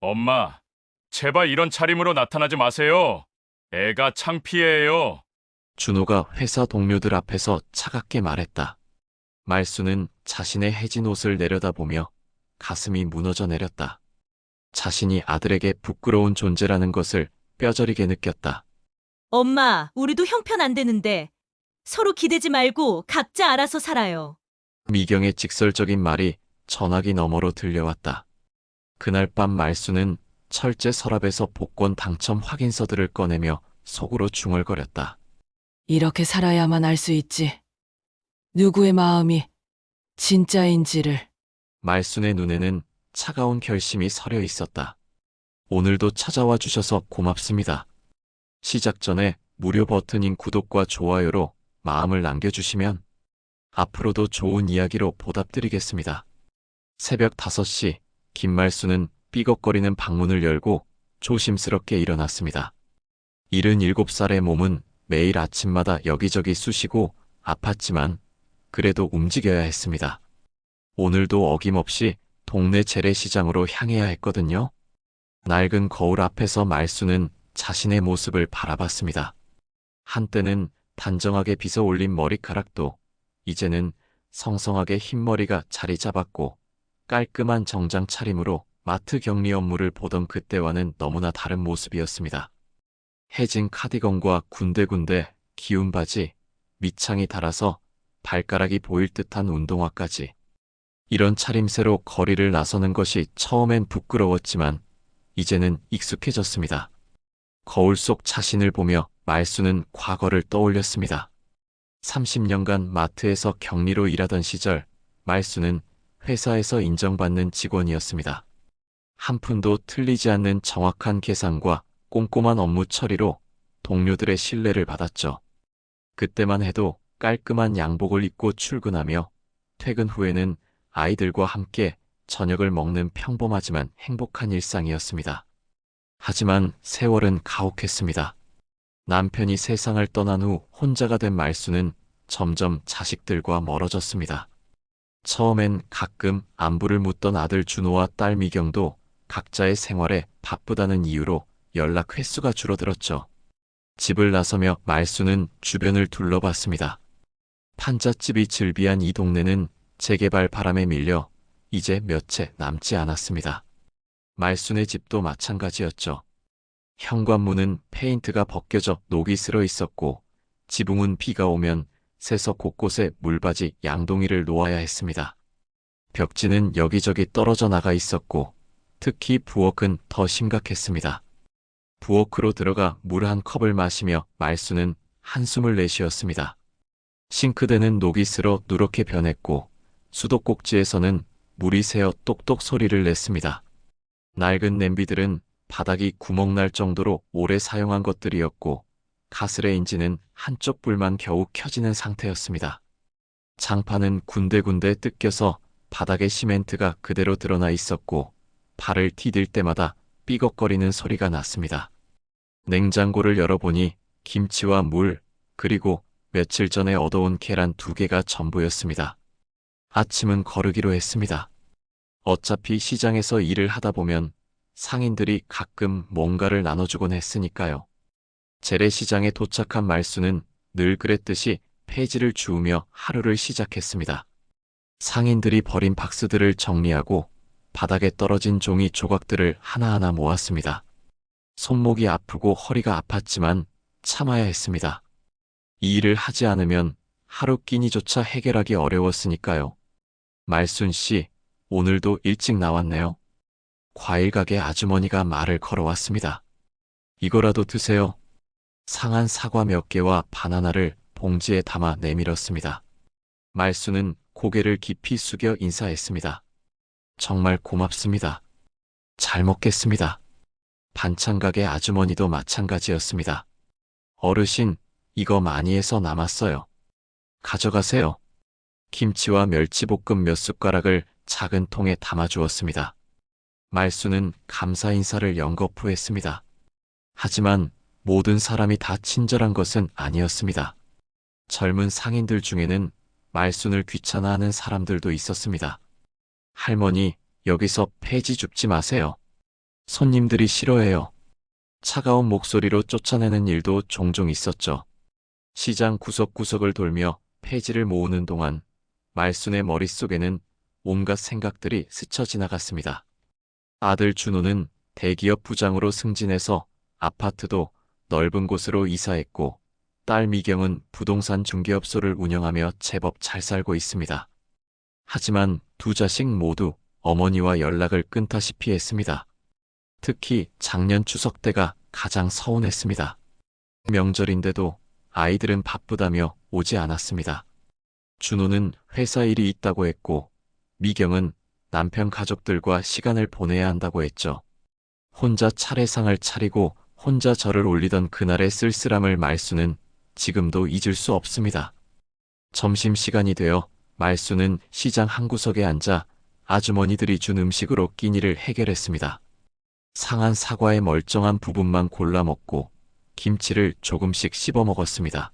엄마, 제발 이런 차림으로 나타나지 마세요. 애가 창피해요. 준호가 회사 동료들 앞에서 차갑게 말했다. 말수는 자신의 해진 옷을 내려다보며 가슴이 무너져 내렸다. 자신이 아들에게 부끄러운 존재라는 것을 뼈저리게 느꼈다. 엄마, 우리도 형편 안 되는데 서로 기대지 말고 각자 알아서 살아요. 미경의 직설적인 말이 전화기 너머로 들려왔다. 그날 밤 말수는 철제 서랍에서 복권 당첨 확인서들을 꺼내며 속으로 중얼거렸다. 이렇게 살아야만 알 수 있지. 누구의 마음이 진짜인지를. 말순의 눈에는 차가운 결심이 서려 있었다. 오늘도 찾아와 주셔서 고맙습니다. 시작 전에 무료 버튼인 구독과 좋아요로 마음을 남겨주시면 앞으로도 좋은 이야기로 보답드리겠습니다. 새벽 5시 김말수는 삐걱거리는 방문을 열고 조심스럽게 일어났습니다. 77살의 몸은 매일 아침마다 여기저기 쑤시고 아팠지만 그래도 움직여야 했습니다. 오늘도 어김없이 동네 재래시장으로 향해야 했거든요. 낡은 거울 앞에서 말수는 자신의 모습을 바라봤습니다. 한때는 단정하게 빗어 올린 머리카락도 이제는 성성하게 흰머리가 자리 잡았고 깔끔한 정장 차림으로 마트 격리 업무를 보던 그때와는 너무나 다른 모습이었습니다. 해진 카디건과 군데군데 기운 바지, 밑창이 달아서 발가락이 보일 듯한 운동화까지. 이런 차림새로 거리를 나서는 것이 처음엔 부끄러웠지만 이제는 익숙해졌습니다. 거울 속 자신을 보며 말수는 과거를 떠올렸습니다. 30년간 마트에서 격리로 일하던 시절 말수는 회사에서 인정받는 직원이었습니다. 한 푼도 틀리지 않는 정확한 계산과 꼼꼼한 업무 처리로 동료들의 신뢰를 받았죠. 그때만 해도 깔끔한 양복을 입고 출근하며 퇴근 후에는 아이들과 함께 저녁을 먹는 평범하지만 행복한 일상이었습니다. 하지만 세월은 가혹했습니다. 남편이 세상을 떠난 후 혼자가 된 말수는 점점 자식들과 멀어졌습니다. 처음엔 가끔 안부를 묻던 아들 준호와 딸 미경도 각자의 생활에 바쁘다는 이유로 연락 횟수가 줄어들었죠. 집을 나서며 말수는 주변을 둘러봤습니다. 판잣집이 즐비한 이 동네는 재개발 바람에 밀려 이제 몇 채 남지 않았습니다. 말순의 집도 마찬가지였죠. 현관문은 페인트가 벗겨져 녹이 슬어 있었고 지붕은 비가 오면 새서 곳곳에 물바지 양동이를 놓아야 했습니다. 벽지는 여기저기 떨어져 나가 있었고 특히 부엌은 더 심각했습니다. 부엌으로 들어가 물 한 컵을 마시며 말수는 한숨을 내쉬었습니다. 싱크대는 녹이 슬어 누렇게 변했고 수도꼭지에서는 물이 새어 똑똑 소리를 냈습니다. 낡은 냄비들은 바닥이 구멍날 정도로 오래 사용한 것들이었고 가스레인지는 한쪽 불만 겨우 켜지는 상태였습니다. 장판은 군데군데 뜯겨서 바닥에 시멘트가 그대로 드러나 있었고 발을 디딜 때마다 삐걱거리는 소리가 났습니다. 냉장고를 열어보니 김치와 물, 그리고 며칠 전에 얻어온 계란 2개가 전부였습니다. 아침은 거르기로 했습니다. 어차피 시장에서 일을 하다 보면 상인들이 가끔 뭔가를 나눠주곤 했으니까요. 재래시장에 도착한 말수는 늘 그랬듯이 페이지를 주우며 하루를 시작했습니다. 상인들이 버린 박스들을 정리하고 바닥에 떨어진 종이 조각들을 하나하나 모았습니다. 손목이 아프고 허리가 아팠지만 참아야 했습니다. 이 일을 하지 않으면 하루 끼니조차 해결하기 어려웠으니까요. 말순 씨, 오늘도 일찍 나왔네요. 과일 가게 아주머니가 말을 걸어왔습니다. 이거라도 드세요. 상한 사과 몇 개와 바나나를 봉지에 담아 내밀었습니다. 말수는 고개를 깊이 숙여 인사했습니다. 정말 고맙습니다. 잘 먹겠습니다. 반찬 가게 아주머니도 마찬가지였습니다. 어르신, 이거 많이 해서 남았어요. 가져가세요. 김치와 멸치볶음 몇 숟가락을 작은 통에 담아주었습니다. 말수는 감사 인사를 연거푸했습니다. 하지만 모든 사람이 다 친절한 것은 아니었습니다. 젊은 상인들 중에는 말순을 귀찮아하는 사람들도 있었습니다. 할머니, 여기서 폐지 줍지 마세요. 손님들이 싫어해요. 차가운 목소리로 쫓아내는 일도 종종 있었죠. 시장 구석구석을 돌며 폐지를 모으는 동안 말순의 머릿속에는 온갖 생각들이 스쳐 지나갔습니다. 아들 준호는 대기업 부장으로 승진해서 아파트도 넓은 곳으로 이사했고, 딸 미경은 부동산 중개업소를 운영하며 제법 잘 살고 있습니다. 하지만 두 자식 모두 어머니와 연락을 끊다시피 했습니다. 특히 작년 추석 때가 가장 서운했습니다. 명절인데도 아이들은 바쁘다며 오지 않았습니다. 준호는 회사 일이 있다고 했고, 미경은 남편 가족들과 시간을 보내야 한다고 했죠. 혼자 차례상을 차리고 혼자 절을 올리던 그날의 쓸쓸함을 말순은 지금도 잊을 수 없습니다. 점심시간이 되어 말순은 시장 한구석에 앉아 아주머니들이 준 음식으로 끼니를 해결했습니다. 상한 사과의 멀쩡한 부분만 골라 먹고 김치를 조금씩 씹어 먹었습니다.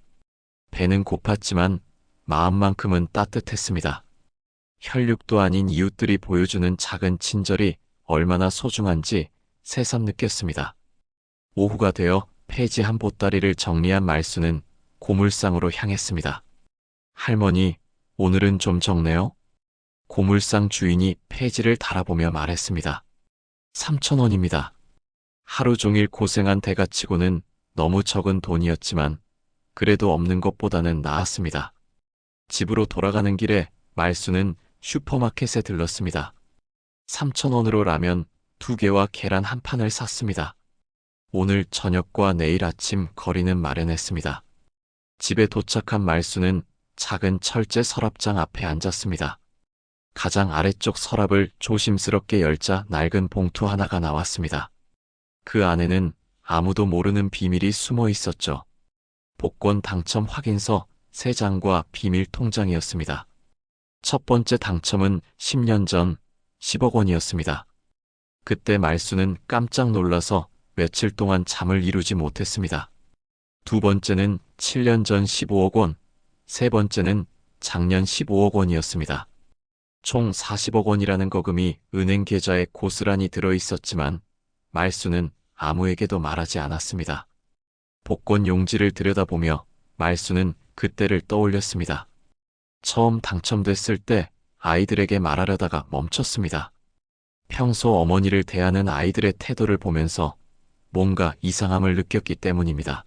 배는 고팠지만 마음만큼은 따뜻했습니다. 혈육도 아닌 이웃들이 보여주는 작은 친절이 얼마나 소중한지 새삼 느꼈습니다. 오후가 되어 폐지한 보따리를 정리한 말순은 고물상으로 향했습니다. 할머니, 오늘은 좀 적네요. 고물상 주인이 폐지를 달아보며 말했습니다. 3,000원입니다. 하루 종일 고생한 대가치고는 너무 적은 돈이었지만 그래도 없는 것보다는 나았습니다. 집으로 돌아가는 길에 말순은 슈퍼마켓에 들렀습니다. 3,000원으로 라면 2개와 계란 1판을 샀습니다. 오늘 저녁과 내일 아침 거리는 마련했습니다. 집에 도착한 말순은 작은 철제 서랍장 앞에 앉았습니다. 가장 아래쪽 서랍을 조심스럽게 열자 낡은 봉투 하나가 나왔습니다. 그 안에는 아무도 모르는 비밀이 숨어 있었죠. 복권 당첨 확인서 3장과 비밀 통장이었습니다. 첫 번째 당첨은 10년 전 10억 원이었습니다. 그때 말순은 깜짝 놀라서 며칠 동안 잠을 이루지 못했습니다. 두 번째는 7년 전 15억 원, 세 번째는 작년 15억 원이었습니다. 총 40억 원이라는 거금이 은행 계좌에 고스란히 들어있었지만 말순은 아무에게도 말하지 않았습니다. 복권 용지를 들여다보며 말순은 그때를 떠올렸습니다. 처음 당첨됐을 때 아이들에게 말하려다가 멈췄습니다. 평소 어머니를 대하는 아이들의 태도를 보면서 뭔가 이상함을 느꼈기 때문입니다.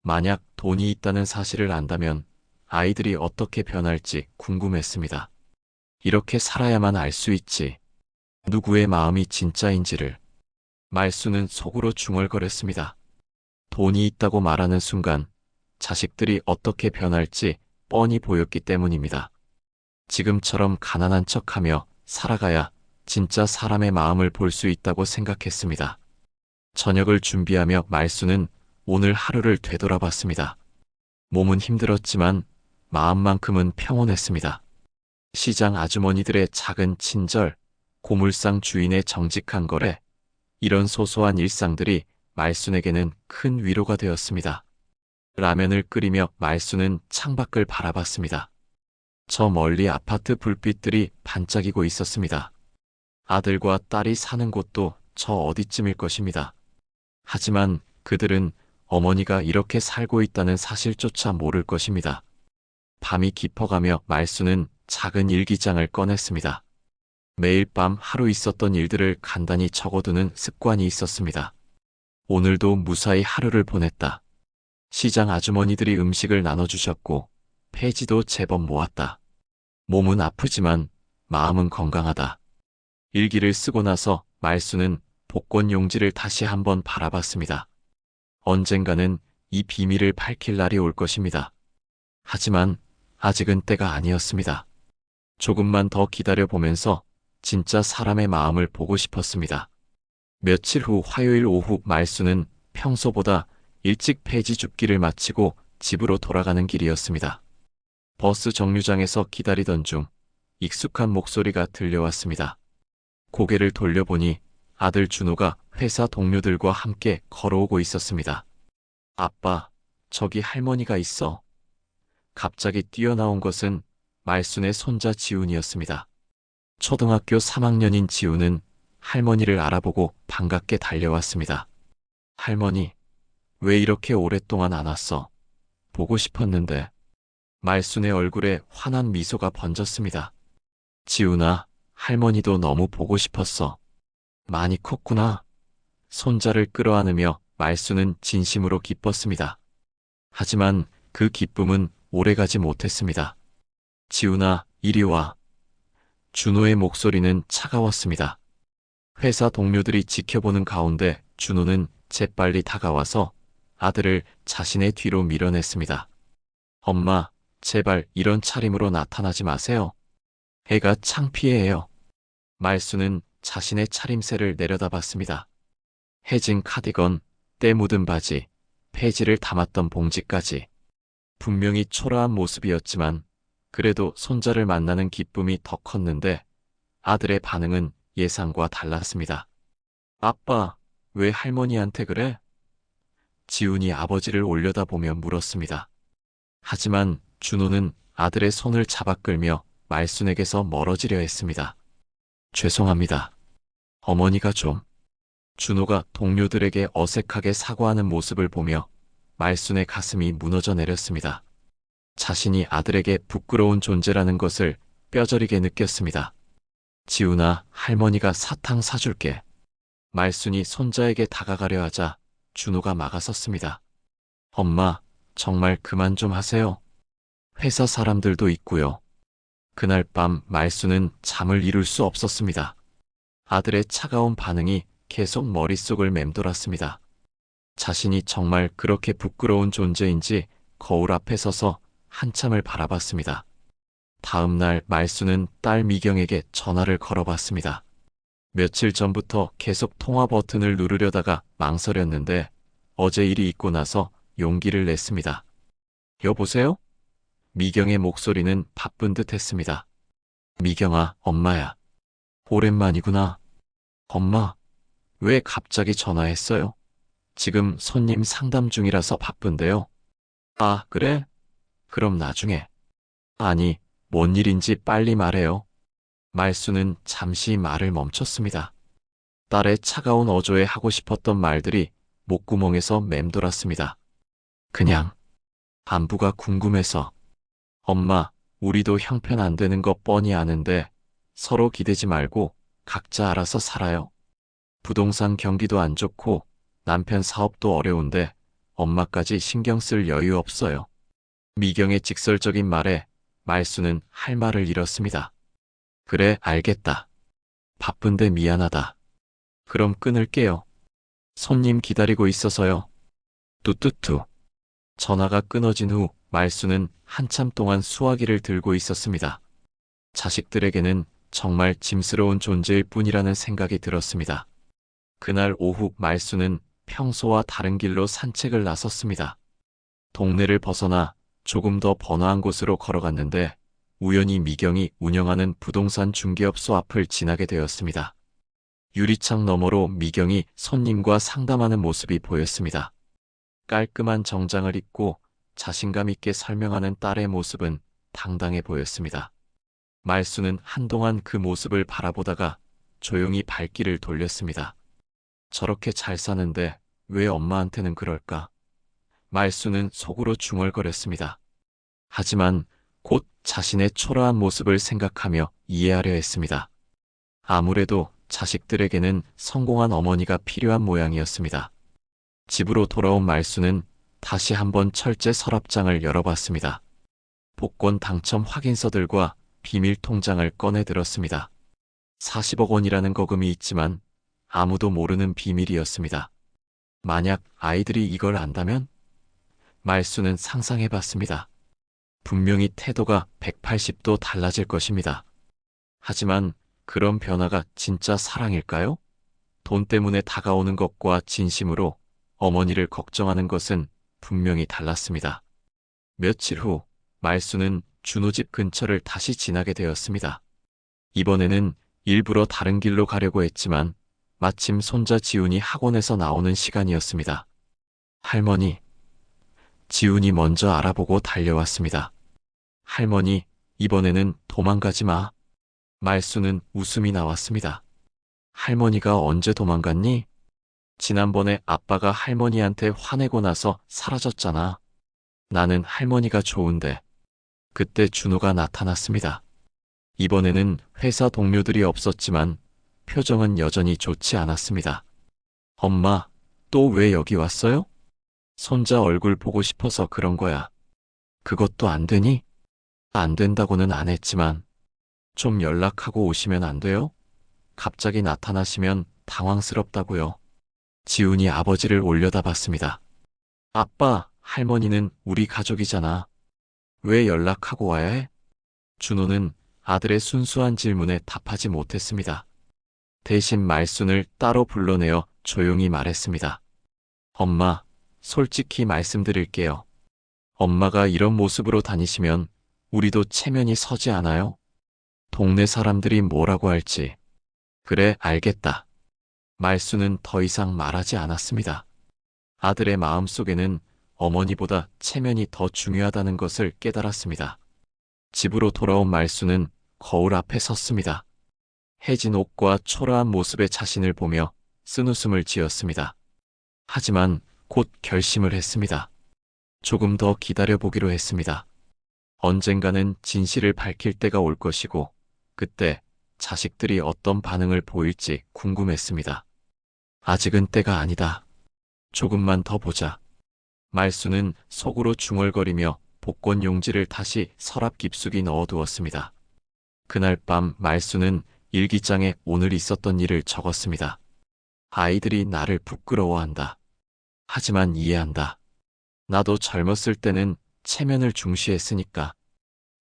만약 돈이 있다는 사실을 안다면 아이들이 어떻게 변할지 궁금했습니다. 이렇게 살아야만 알 수 있지. 누구의 마음이 진짜인지를. 말순은 속으로 중얼거렸습니다. 돈이 있다고 말하는 순간 자식들이 어떻게 변할지 뻔히 보였기 때문입니다. 지금처럼 가난한 척하며 살아가야 진짜 사람의 마음을 볼 수 있다고 생각했습니다. 저녁을 준비하며 말순은 오늘 하루를 되돌아봤습니다. 몸은 힘들었지만 마음만큼은 평온했습니다. 시장 아주머니들의 작은 친절, 고물상 주인의 정직한 거래, 이런 소소한 일상들이 말순에게는 큰 위로가 되었습니다. 라면을 끓이며 말순은 창밖을 바라봤습니다. 저 멀리 아파트 불빛들이 반짝이고 있었습니다. 아들과 딸이 사는 곳도 저 어디쯤일 것입니다. 하지만 그들은 어머니가 이렇게 살고 있다는 사실조차 모를 것입니다. 밤이 깊어가며 말순은 작은 일기장을 꺼냈습니다. 매일 밤 하루 있었던 일들을 간단히 적어두는 습관이 있었습니다. 오늘도 무사히 하루를 보냈다. 시장 아주머니들이 음식을 나눠주셨고 폐지도 제법 모았다. 몸은 아프지만 마음은 건강하다. 일기를 쓰고 나서 말순은 복권 용지를 다시 한번 바라봤습니다. 언젠가는 이 비밀을 밝힐 날이 올 것입니다. 하지만 아직은 때가 아니었습니다. 조금만 더 기다려보면서 진짜 사람의 마음을 보고 싶었습니다. 며칠 후 화요일 오후 말순은 평소보다 일찍 폐지 줍기를 마치고 집으로 돌아가는 길이었습니다. 버스 정류장에서 기다리던 중 익숙한 목소리가 들려왔습니다. 고개를 돌려보니 아들 준호가 회사 동료들과 함께 걸어오고 있었습니다. 아빠, 저기 할머니가 있어. 갑자기 뛰어나온 것은 말순의 손자 지훈이었습니다. 초등학교 3학년인 지훈은 할머니를 알아보고 반갑게 달려왔습니다. 할머니, 왜 이렇게 오랫동안 안 왔어? 보고 싶었는데. 말순의 얼굴에 환한 미소가 번졌습니다. 지훈아, 할머니도 너무 보고 싶었어. 많이 컸구나. 손자를 끌어안으며 말순은 진심으로 기뻤습니다. 하지만 그 기쁨은 오래가지 못했습니다. 지훈아, 이리 와. 준호의 목소리는 차가웠습니다. 회사 동료들이 지켜보는 가운데 준호는 재빨리 다가와서 아들을 자신의 뒤로 밀어냈습니다. 엄마, 제발 이런 차림으로 나타나지 마세요. 애가 창피해요. 말순은 자신의 차림새를 내려다봤습니다. 해진 카디건, 때 묻은 바지, 폐지를 담았던 봉지까지. 분명히 초라한 모습이었지만 그래도 손자를 만나는 기쁨이 더 컸는데 아들의 반응은 예상과 달랐습니다. 아빠, 왜 할머니한테 그래? 지훈이 아버지를 올려다보며 물었습니다. 하지만 준호는 아들의 손을 잡아 끌며 말순에게서 멀어지려 했습니다. 죄송합니다. 어머니가 좀. 준호가 동료들에게 어색하게 사과하는 모습을 보며 말순의 가슴이 무너져 내렸습니다. 자신이 아들에게 부끄러운 존재라는 것을 뼈저리게 느꼈습니다. 지훈아, 할머니가 사탕 사줄게. 말순이 손자에게 다가가려 하자 준호가 막아섰습니다. 엄마, 정말 그만 좀 하세요. 회사 사람들도 있고요. 그날 밤 말순은 잠을 이룰 수 없었습니다. 아들의 차가운 반응이 계속 머릿속을 맴돌았습니다. 자신이 정말 그렇게 부끄러운 존재인지 거울 앞에 서서 한참을 바라봤습니다. 다음 날 말순은 딸 미경에게 전화를 걸어봤습니다. 며칠 전부터 계속 통화 버튼을 누르려다가 망설였는데 어제 일이 있고 나서 용기를 냈습니다. 여보세요? 미경의 목소리는 바쁜 듯 했습니다. 미경아, 엄마야. 오랜만이구나. 엄마, 왜 갑자기 전화했어요? 지금 손님 상담 중이라서 바쁜데요. 아, 그래? 그럼 나중에. 아니, 뭔 일인지 빨리 말해요. 말순은 잠시 말을 멈췄습니다. 딸의 차가운 어조에 하고 싶었던 말들이 목구멍에서 맴돌았습니다. 그냥 안부가 궁금해서. 엄마, 우리도 형편 안 되는 거 뻔히 아는데 서로 기대지 말고 각자 알아서 살아요. 부동산 경기도 안 좋고 남편 사업도 어려운데 엄마까지 신경 쓸 여유 없어요. 미경의 직설적인 말에 말순은 할 말을 잃었습니다. 그래, 알겠다. 바쁜데 미안하다. 그럼 끊을게요. 손님 기다리고 있어서요. 뚜뚜뚜. 전화가 끊어진 후 말순은 한참 동안 수화기를 들고 있었습니다. 자식들에게는 정말 짐스러운 존재일 뿐이라는 생각이 들었습니다. 그날 오후 말순은 평소와 다른 길로 산책을 나섰습니다. 동네를 벗어나 조금 더 번화한 곳으로 걸어갔는데 우연히 미경이 운영하는 부동산 중개업소 앞을 지나게 되었습니다. 유리창 너머로 미경이 손님과 상담하는 모습이 보였습니다. 깔끔한 정장을 입고 자신감 있게 설명하는 딸의 모습은 당당해 보였습니다. 말순은 한동안 그 모습을 바라보다가 조용히 발길을 돌렸습니다. 저렇게 잘 사는데 왜 엄마한테는 그럴까? 말순은 속으로 중얼거렸습니다. 하지만 곧 자신의 초라한 모습을 생각하며 이해하려 했습니다. 아무래도 자식들에게는 성공한 어머니가 필요한 모양이었습니다. 집으로 돌아온 말순은 다시 한번 철제 서랍장을 열어봤습니다. 복권 당첨 확인서들과 비밀 통장을 꺼내 들었습니다. 40억 원이라는 거금이 있지만 아무도 모르는 비밀이었습니다. 만약 아이들이 이걸 안다면? 말순은 상상해봤습니다. 분명히 태도가 180도 달라질 것입니다. 하지만 그런 변화가 진짜 사랑일까요? 돈 때문에 다가오는 것과 진심으로 어머니를 걱정하는 것은 분명히 달랐습니다. 며칠 후 말순은 준호 집 근처를 다시 지나게 되었습니다. 이번에는 일부러 다른 길로 가려고 했지만 마침 손자 지훈이 학원에서 나오는 시간이었습니다. 할머니. 지훈이 먼저 알아보고 달려왔습니다. 할머니, 이번에는 도망가지 마. 말순은 웃음이 나왔습니다. 할머니가 언제 도망갔니? 지난번에 아빠가 할머니한테 화내고 나서 사라졌잖아. 나는 할머니가 좋은데. 그때 준호가 나타났습니다. 이번에는 회사 동료들이 없었지만 표정은 여전히 좋지 않았습니다. 엄마, 또 왜 여기 왔어요? 손자 얼굴 보고 싶어서 그런 거야. 그것도 안 되니? 안 된다고는 안 했지만 좀 연락하고 오시면 안 돼요? 갑자기 나타나시면 당황스럽다고요. 지훈이 아버지를 올려다봤습니다. 아빠, 할머니는 우리 가족이잖아. 왜 연락하고 와야 해? 준호는 아들의 순수한 질문에 답하지 못했습니다. 대신 말순을 따로 불러내어 조용히 말했습니다. 엄마, 솔직히 말씀드릴게요. 엄마가 이런 모습으로 다니시면 우리도 체면이 서지 않아요? 동네 사람들이 뭐라고 할지. 그래, 알겠다. 말순은 더 이상 말하지 않았습니다. 아들의 마음속에는 어머니보다 체면이 더 중요하다는 것을 깨달았습니다. 집으로 돌아온 말순은 거울 앞에 섰습니다. 해진 옷과 초라한 모습의 자신을 보며 쓴웃음을 지었습니다. 하지만 곧 결심을 했습니다. 조금 더 기다려보기로 했습니다. 언젠가는 진실을 밝힐 때가 올 것이고 그때 자식들이 어떤 반응을 보일지 궁금했습니다. 아직은 때가 아니다. 조금만 더 보자. 말순은 속으로 중얼거리며 복권 용지를 다시 서랍 깊숙이 넣어두었습니다. 그날 밤 말순은 일기장에 오늘 있었던 일을 적었습니다. 아이들이 나를 부끄러워한다. 하지만 이해한다. 나도 젊었을 때는 체면을 중시했으니까.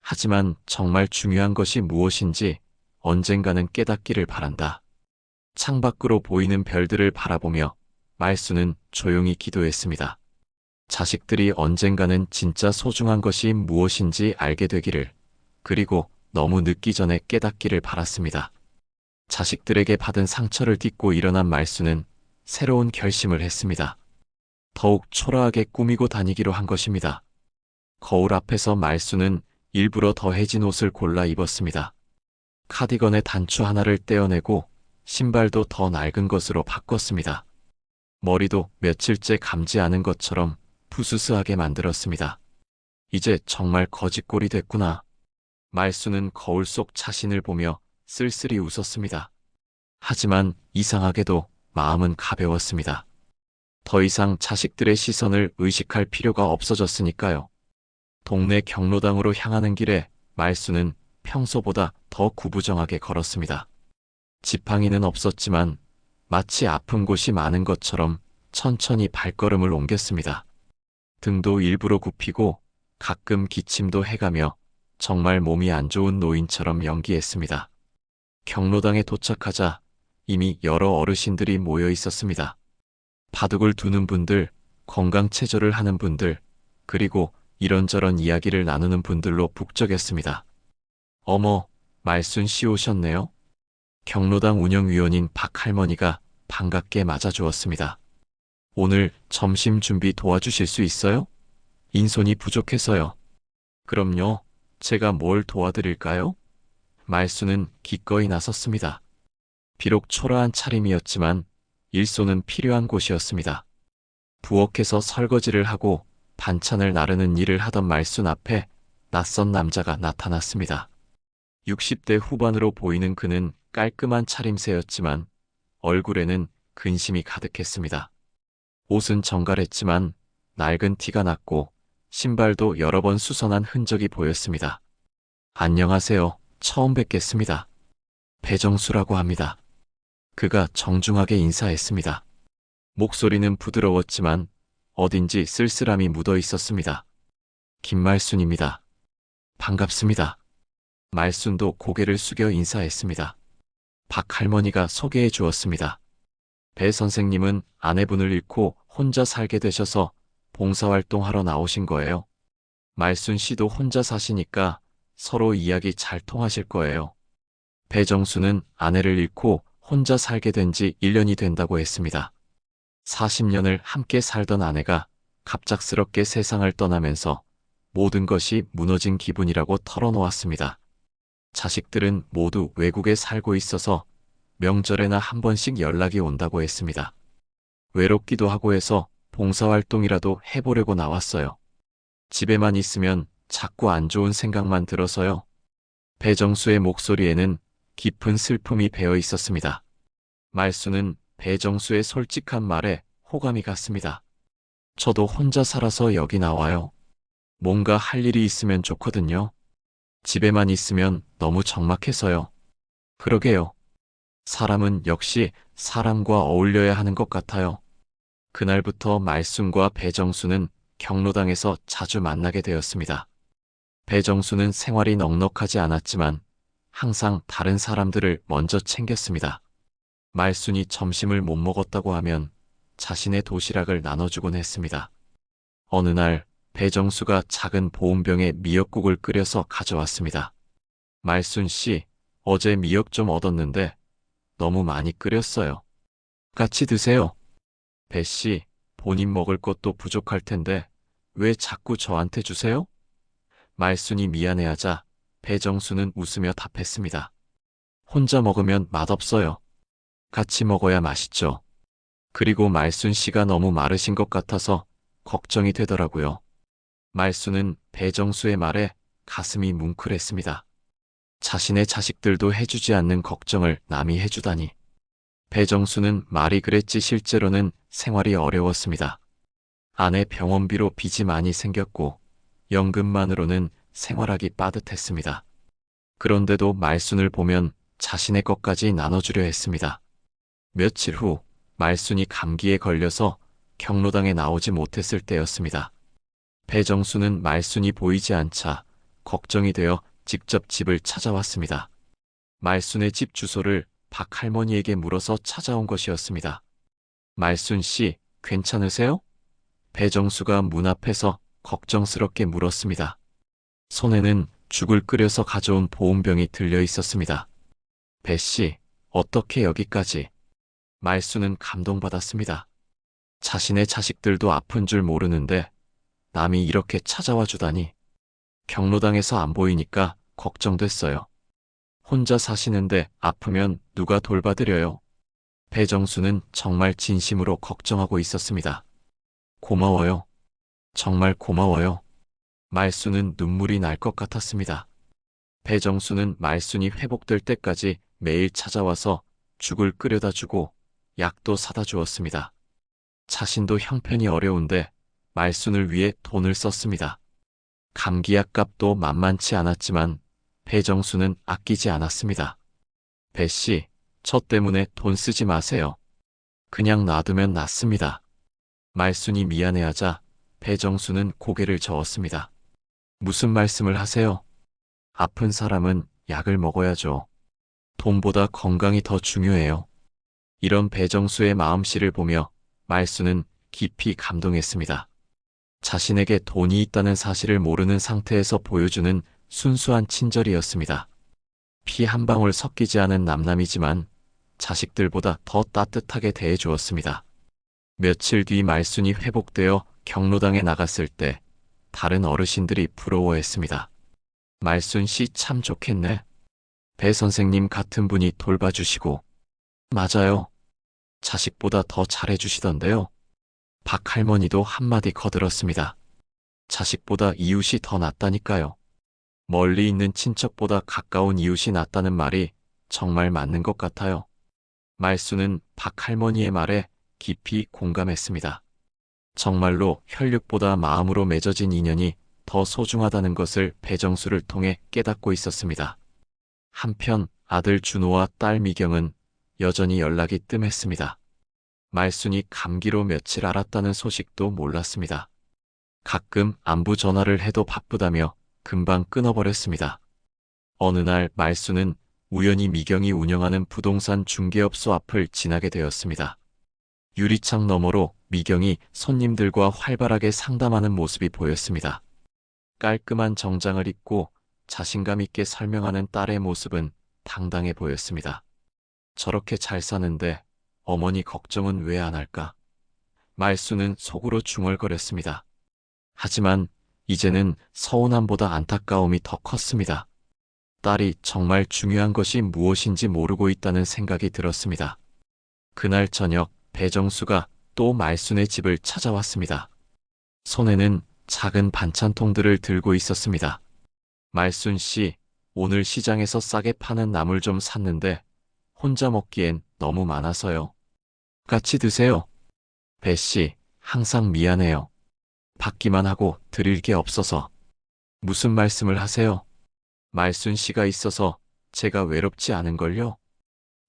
하지만 정말 중요한 것이 무엇인지 언젠가는 깨닫기를 바란다. 창밖으로 보이는 별들을 바라보며 말순은 조용히 기도했습니다. 자식들이 언젠가는 진짜 소중한 것이 무엇인지 알게 되기를, 그리고 너무 늦기 전에 깨닫기를 바랐습니다. 자식들에게 받은 상처를 딛고 일어난 말순은 새로운 결심을 했습니다. 더욱 초라하게 꾸미고 다니기로 한 것입니다. 거울 앞에서 말순은 일부러 더해진 옷을 골라 입었습니다. 카디건의 단추 하나를 떼어내고 신발도 더 낡은 것으로 바꿨습니다. 머리도 며칠째 감지 않은 것처럼 부스스하게 만들었습니다. 이제 정말 거짓골이 됐구나. 말순은 거울 속 자신을 보며 쓸쓸히 웃었습니다. 하지만 이상하게도 마음은 가벼웠습니다. 더 이상 자식들의 시선을 의식할 필요가 없어졌으니까요. 동네 경로당으로 향하는 길에 말순은 평소보다 더 구부정하게 걸었습니다. 지팡이는 없었지만 마치 아픈 곳이 많은 것처럼 천천히 발걸음을 옮겼습니다. 등도 일부러 굽히고 가끔 기침도 해가며 정말 몸이 안 좋은 노인처럼 연기했습니다. 경로당에 도착하자 이미 여러 어르신들이 모여 있었습니다. 바둑을 두는 분들, 건강체조를 하는 분들, 그리고 이런저런 이야기를 나누는 분들로 북적였습니다. 어머, 말순 씨 오셨네요. 경로당 운영위원인 박할머니가 반갑게 맞아주었습니다. 오늘 점심 준비 도와주실 수 있어요? 인손이 부족해서요. 그럼요. 제가 뭘 도와드릴까요? 말순은 기꺼이 나섰습니다. 비록 초라한 차림이었지만 일손은 필요한 곳이었습니다. 부엌에서 설거지를 하고 반찬을 나르는 일을 하던 말순 앞에 낯선 남자가 나타났습니다. 60대 후반으로 보이는 그는 깔끔한 차림새였지만 얼굴에는 근심이 가득했습니다. 옷은 정갈했지만 낡은 티가 났고 신발도 여러 번 수선한 흔적이 보였습니다. 안녕하세요. 처음 뵙겠습니다. 배정수라고 합니다. 그가 정중하게 인사했습니다. 목소리는 부드러웠지만 어딘지 쓸쓸함이 묻어 있었습니다. 김말순입니다. 반갑습니다. 말순도 고개를 숙여 인사했습니다. 박 할머니가 소개해 주었습니다. 배 선생님은 아내분을 잃고 혼자 살게 되셔서 봉사활동하러 나오신 거예요. 말순 씨도 혼자 사시니까 서로 이야기 잘 통하실 거예요. 배정수는 아내를 잃고 혼자 살게 된 지 1년이 된다고 했습니다. 40년을 함께 살던 아내가 갑작스럽게 세상을 떠나면서 모든 것이 무너진 기분이라고 털어놓았습니다. 자식들은 모두 외국에 살고 있어서 명절에나 한 번씩 연락이 온다고 했습니다. 외롭기도 하고 해서 봉사활동이라도 해보려고 나왔어요. 집에만 있으면 자꾸 안 좋은 생각만 들어서요. 배정수의 목소리에는 깊은 슬픔이 배어 있었습니다. 말수는 배정수의 솔직한 말에 호감이 갔습니다. 저도 혼자 살아서 여기 나와요. 뭔가 할 일이 있으면 좋거든요. 집에만 있으면 너무 적막해서요. 그러게요. 사람은 역시 사람과 어울려야 하는 것 같아요. 그날부터 말순과 배정수는 경로당에서 자주 만나게 되었습니다. 배정수는 생활이 넉넉하지 않았지만 항상 다른 사람들을 먼저 챙겼습니다. 말순이 점심을 못 먹었다고 하면 자신의 도시락을 나눠주곤 했습니다. 어느 날 배정수가 작은 보온병에 미역국을 끓여서 가져왔습니다. 말순 씨, 어제 미역 좀 얻었는데 너무 많이 끓였어요. 같이 드세요. 배 씨, 본인 먹을 것도 부족할 텐데 왜 자꾸 저한테 주세요? 말순이 미안해하자 배정수는 웃으며 답했습니다. 혼자 먹으면 맛없어요. 같이 먹어야 맛있죠. 그리고 말순 씨가 너무 마르신 것 같아서 걱정이 되더라고요. 말순은 배정수의 말에 가슴이 뭉클했습니다. 자신의 자식들도 해주지 않는 걱정을 남이 해주다니. 배정수는 말이 그랬지 실제로는 생활이 어려웠습니다. 아내 병원비로 빚이 많이 생겼고 연금만으로는 생활하기 빠듯했습니다. 그런데도 말순을 보면 자신의 것까지 나눠주려 했습니다. 며칠 후 말순이 감기에 걸려서 경로당에 나오지 못했을 때였습니다. 배정수는 말순이 보이지 않자 걱정이 되어 직접 집을 찾아왔습니다. 말순의 집 주소를 박 할머니에게 물어서 찾아온 것이었습니다. 말순 씨, 괜찮으세요? 배정수가 문 앞에서 걱정스럽게 물었습니다. 손에는 죽을 끓여서 가져온 보온병이 들려 있었습니다. 배 씨, 어떻게 여기까지? 말순은 감동받았습니다. 자신의 자식들도 아픈 줄 모르는데 남이 이렇게 찾아와 주다니. 경로당에서 안 보이니까 걱정됐어요. 혼자 사시는데 아프면 누가 돌봐드려요? 배정수는 정말 진심으로 걱정하고 있었습니다. 고마워요. 정말 고마워요. 말순은 눈물이 날 것 같았습니다. 배정수는 말순이 회복될 때까지 매일 찾아와서 죽을 끓여다 주고 약도 사다 주었습니다. 자신도 형편이 어려운데 말순을 위해 돈을 썼습니다. 감기약 값도 만만치 않았지만 배정수는 아끼지 않았습니다. 배 씨, 저 때문에 돈 쓰지 마세요. 그냥 놔두면 낫습니다. 말순이 미안해하자 배정수는 고개를 저었습니다. 무슨 말씀을 하세요? 아픈 사람은 약을 먹어야죠. 돈보다 건강이 더 중요해요. 이런 배정수의 마음씨를 보며 말순은 깊이 감동했습니다. 자신에게 돈이 있다는 사실을 모르는 상태에서 보여주는 순수한 친절이었습니다. 피 한 방울 섞이지 않은 남남이지만 자식들보다 더 따뜻하게 대해주었습니다. 며칠 뒤 말순이 회복되어 경로당에 나갔을 때 다른 어르신들이 부러워했습니다. 말순 씨 참 좋겠네. 배 선생님 같은 분이 돌봐주시고. 맞아요. 자식보다 더 잘해주시던데요. 박 할머니도 한마디 거들었습니다. 자식보다 이웃이 더 낫다니까요. 멀리 있는 친척보다 가까운 이웃이 낫다는 말이 정말 맞는 것 같아요. 말순은 박 할머니의 말에 깊이 공감했습니다. 정말로 혈육보다 마음으로 맺어진 인연이 더 소중하다는 것을 배정수를 통해 깨닫고 있었습니다. 한편 아들 준호와 딸 미경은 여전히 연락이 뜸했습니다. 말순이 감기로 며칠 앓았다는 소식도 몰랐습니다. 가끔 안부 전화를 해도 바쁘다며 금방 끊어버렸습니다. 어느 날 말순은 우연히 미경이 운영하는 부동산 중개업소 앞을 지나게 되었습니다. 유리창 너머로 미경이 손님들과 활발하게 상담하는 모습이 보였습니다. 깔끔한 정장을 입고 자신감 있게 설명하는 딸의 모습은 당당해 보였습니다. 저렇게 잘 사는데 어머니 걱정은 왜 안 할까? 말순은 속으로 중얼거렸습니다. 하지만 이제는 서운함보다 안타까움이 더 컸습니다. 딸이 정말 중요한 것이 무엇인지 모르고 있다는 생각이 들었습니다. 그날 저녁 배정수가 또 말순의 집을 찾아왔습니다. 손에는 작은 반찬통들을 들고 있었습니다. 말순 씨, 오늘 시장에서 싸게 파는 나물 좀 샀는데 혼자 먹기엔 너무 많아서요. 같이 드세요. 배 씨, 항상 미안해요. 받기만 하고 드릴 게 없어서. 무슨 말씀을 하세요? 말순 씨가 있어서 제가 외롭지 않은걸요?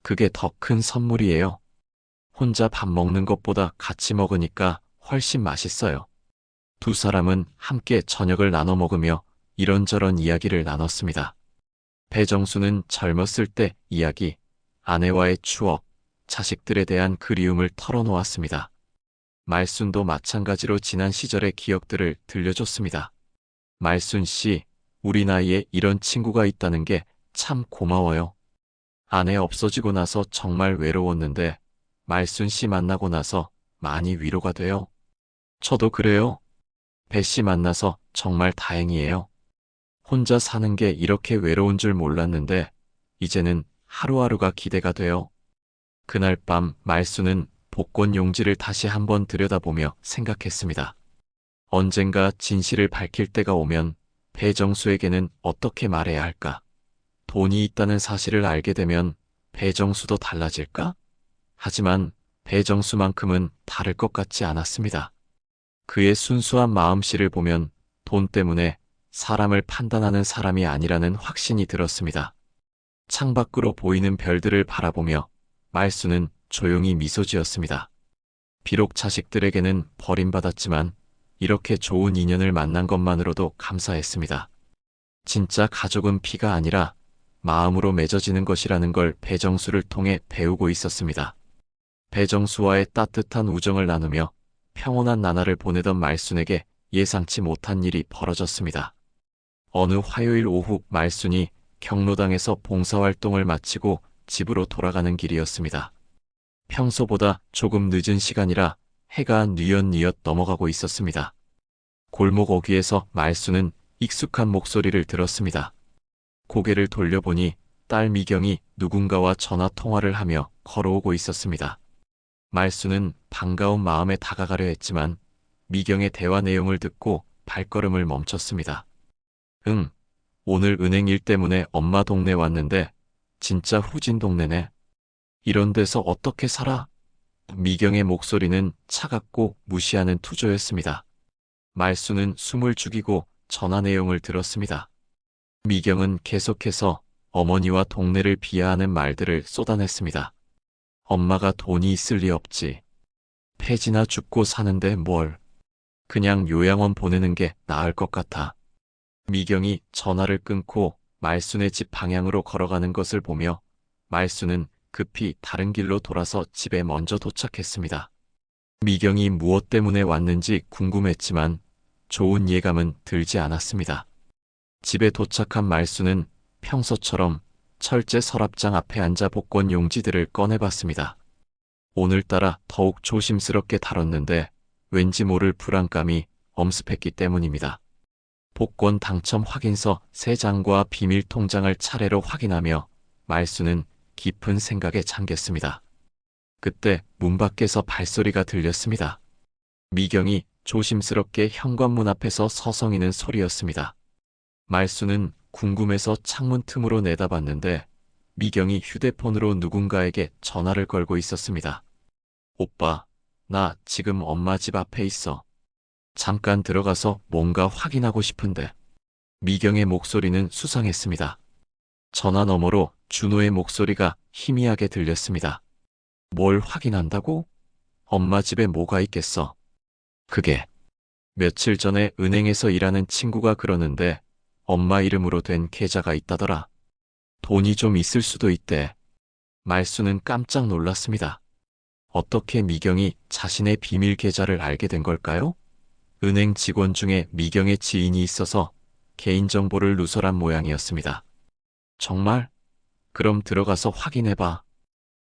그게 더 큰 선물이에요. 혼자 밥 먹는 것보다 같이 먹으니까 훨씬 맛있어요. 두 사람은 함께 저녁을 나눠 먹으며 이런저런 이야기를 나눴습니다. 배정수는 젊었을 때 이야기, 아내와의 추억, 자식들에 대한 그리움을 털어놓았습니다. 말순도 마찬가지로 지난 시절의 기억들을 들려줬습니다. 말순 씨, 우리 나이에 이런 친구가 있다는 게 참 고마워요. 아내 없어지고 나서 정말 외로웠는데 말순 씨 만나고 나서 많이 위로가 돼요. 저도 그래요. 배 씨 만나서 정말 다행이에요. 혼자 사는 게 이렇게 외로운 줄 몰랐는데 이제는 하루하루가 기대가 돼요. 그날 밤 말순은 복권 용지를 다시 한번 들여다보며 생각했습니다. 언젠가 진실을 밝힐 때가 오면 배정수에게는 어떻게 말해야 할까? 돈이 있다는 사실을 알게 되면 배정수도 달라질까? 하지만 배정수만큼은 다를 것 같지 않았습니다. 그의 순수한 마음씨를 보면 돈 때문에 사람을 판단하는 사람이 아니라는 확신이 들었습니다. 창밖으로 보이는 별들을 바라보며 말순은 조용히 미소 지었습니다. 비록 자식들에게는 버림받았지만 이렇게 좋은 인연을 만난 것만으로도 감사했습니다. 진짜 가족은 피가 아니라 마음으로 맺어지는 것이라는 걸 배정수를 통해 배우고 있었습니다. 배정수와의 따뜻한 우정을 나누며 평온한 나날을 보내던 말순에게 예상치 못한 일이 벌어졌습니다. 어느 화요일 오후 말순이 경로당에서 봉사활동을 마치고 집으로 돌아가는 길이었습니다. 평소보다 조금 늦은 시간이라 해가 뉘엿뉘엿 넘어가고 있었습니다. 골목 어귀에서 말순은 익숙한 목소리를 들었습니다. 고개를 돌려보니 딸 미경이 누군가와 전화 통화를 하며 걸어오고 있었습니다. 말순은 반가운 마음에 다가가려 했지만 미경의 대화 내용을 듣고 발걸음을 멈췄습니다. 응, 오늘 은행 일 때문에 엄마 동네 왔는데 진짜 후진 동네네. 이런 데서 어떻게 살아? 미경의 목소리는 차갑고 무시하는 투조였습니다. 말순은 숨을 죽이고 전화 내용을 들었습니다. 미경은 계속해서 어머니와 동네를 비하하는 말들을 쏟아냈습니다. 엄마가 돈이 있을 리 없지. 폐지나 죽고 사는데 뭘. 그냥 요양원 보내는 게 나을 것 같아. 미경이 전화를 끊고 말순의 집 방향으로 걸어가는 것을 보며 말순은 급히 다른 길로 돌아서 집에 먼저 도착했습니다. 미경이 무엇 때문에 왔는지 궁금했지만 좋은 예감은 들지 않았습니다. 집에 도착한 말순은 평소처럼 철제 서랍장 앞에 앉아 복권 용지들을 꺼내봤습니다. 오늘따라 더욱 조심스럽게 다뤘는데 왠지 모를 불안감이 엄습했기 때문입니다. 복권 당첨 확인서 3장과 비밀 통장을 차례로 확인하며 말순은 깊은 생각에 잠겼습니다. 그때 문 밖에서 발소리가 들렸습니다. 미경이 조심스럽게 현관문 앞에서 서성이는 소리였습니다. 말순은 궁금해서 창문 틈으로 내다봤는데 미경이 휴대폰으로 누군가에게 전화를 걸고 있었습니다. 오빠, 나 지금 엄마 집 앞에 있어. 잠깐 들어가서 뭔가 확인하고 싶은데. 미경의 목소리는 수상했습니다. 전화 너머로 준호의 목소리가 희미하게 들렸습니다. 뭘 확인한다고? 엄마 집에 뭐가 있겠어? 그게 며칠 전에 은행에서 일하는 친구가 그러는데 엄마 이름으로 된 계좌가 있다더라. 돈이 좀 있을 수도 있대. 말순은 깜짝 놀랐습니다. 어떻게 미경이 자신의 비밀 계좌를 알게 된 걸까요? 은행 직원 중에 미경의 지인이 있어서 개인정보를 누설한 모양이었습니다. 정말? 그럼 들어가서 확인해봐.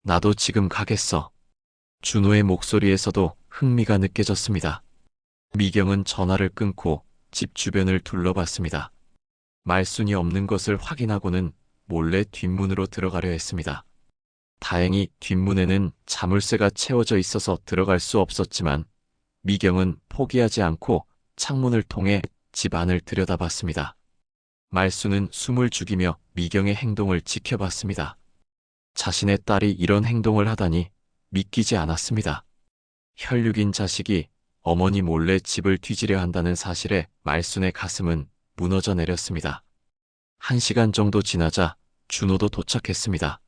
나도 지금 가겠어. 준호의 목소리에서도 흥미가 느껴졌습니다. 미경은 전화를 끊고 집 주변을 둘러봤습니다. 말순이 없는 것을 확인하고는 몰래 뒷문으로 들어가려 했습니다. 다행히 뒷문에는 자물쇠가 채워져 있어서 들어갈 수 없었지만 미경은 포기하지 않고 창문을 통해 집 안을 들여다봤습니다. 말순은 숨을 죽이며 미경의 행동을 지켜봤습니다. 자신의 딸이 이런 행동을 하다니 믿기지 않았습니다. 혈육인 자식이 어머니 몰래 집을 뒤지려 한다는 사실에 말순의 가슴은 무너져 내렸습니다. 1시간 정도 지나자 준호도 도착했습니다.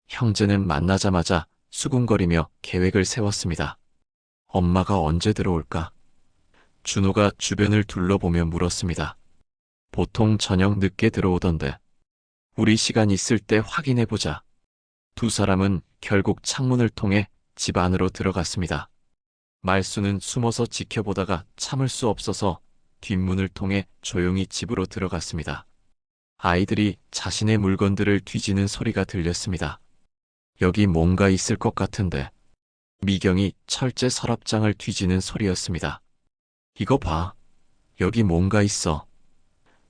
형제는 만나자마자 수군거리며 계획을 세웠습니다. 엄마가 언제 들어올까? 준호가 주변을 둘러보며 물었습니다. 보통 저녁 늦게 들어오던데. 우리 시간 있을 때 확인해보자. 두 사람은 결국 창문을 통해 집 안으로 들어갔습니다. 말순은 숨어서 지켜보다가 참을 수 없어서 뒷문을 통해 조용히 집으로 들어갔습니다. 아이들이 자신의 물건들을 뒤지는 소리가 들렸습니다. 여기 뭔가 있을 것 같은데. 미경이 철제 서랍장을 뒤지는 소리였습니다. 이거 봐. 여기 뭔가 있어.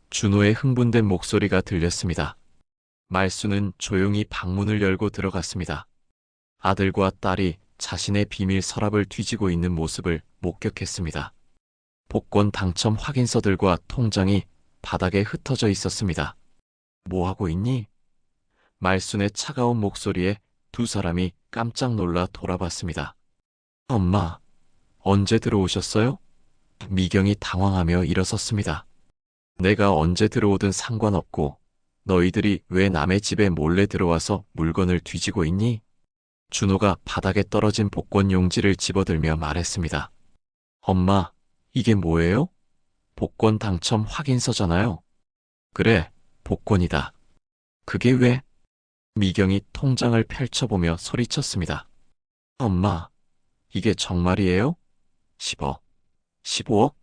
준호의 흥분된 목소리가 들렸습니다. 말순은 조용히 방문을 열고 들어갔습니다. 아들과 딸이 자신의 비밀 서랍을 뒤지고 있는 모습을 목격했습니다. 복권 당첨 확인서들과 통장이 바닥에 흩어져 있었습니다. 뭐 하고 있니? 말순의 차가운 목소리에 두 사람이 깜짝 놀라 돌아봤습니다. 엄마, 언제 들어오셨어요? 미경이 당황하며 일어섰습니다. 내가 언제 들어오든 상관없고 너희들이 왜 남의 집에 몰래 들어와서 물건을 뒤지고 있니? 준호가 바닥에 떨어진 복권 용지를 집어들며 말했습니다. 엄마, 이게 뭐예요? 복권 당첨 확인서잖아요. 그래, 복권이다. 그게 왜? 미경이 통장을 펼쳐보며 소리쳤습니다. 엄마, 이게 정말이에요? 10억, 15억,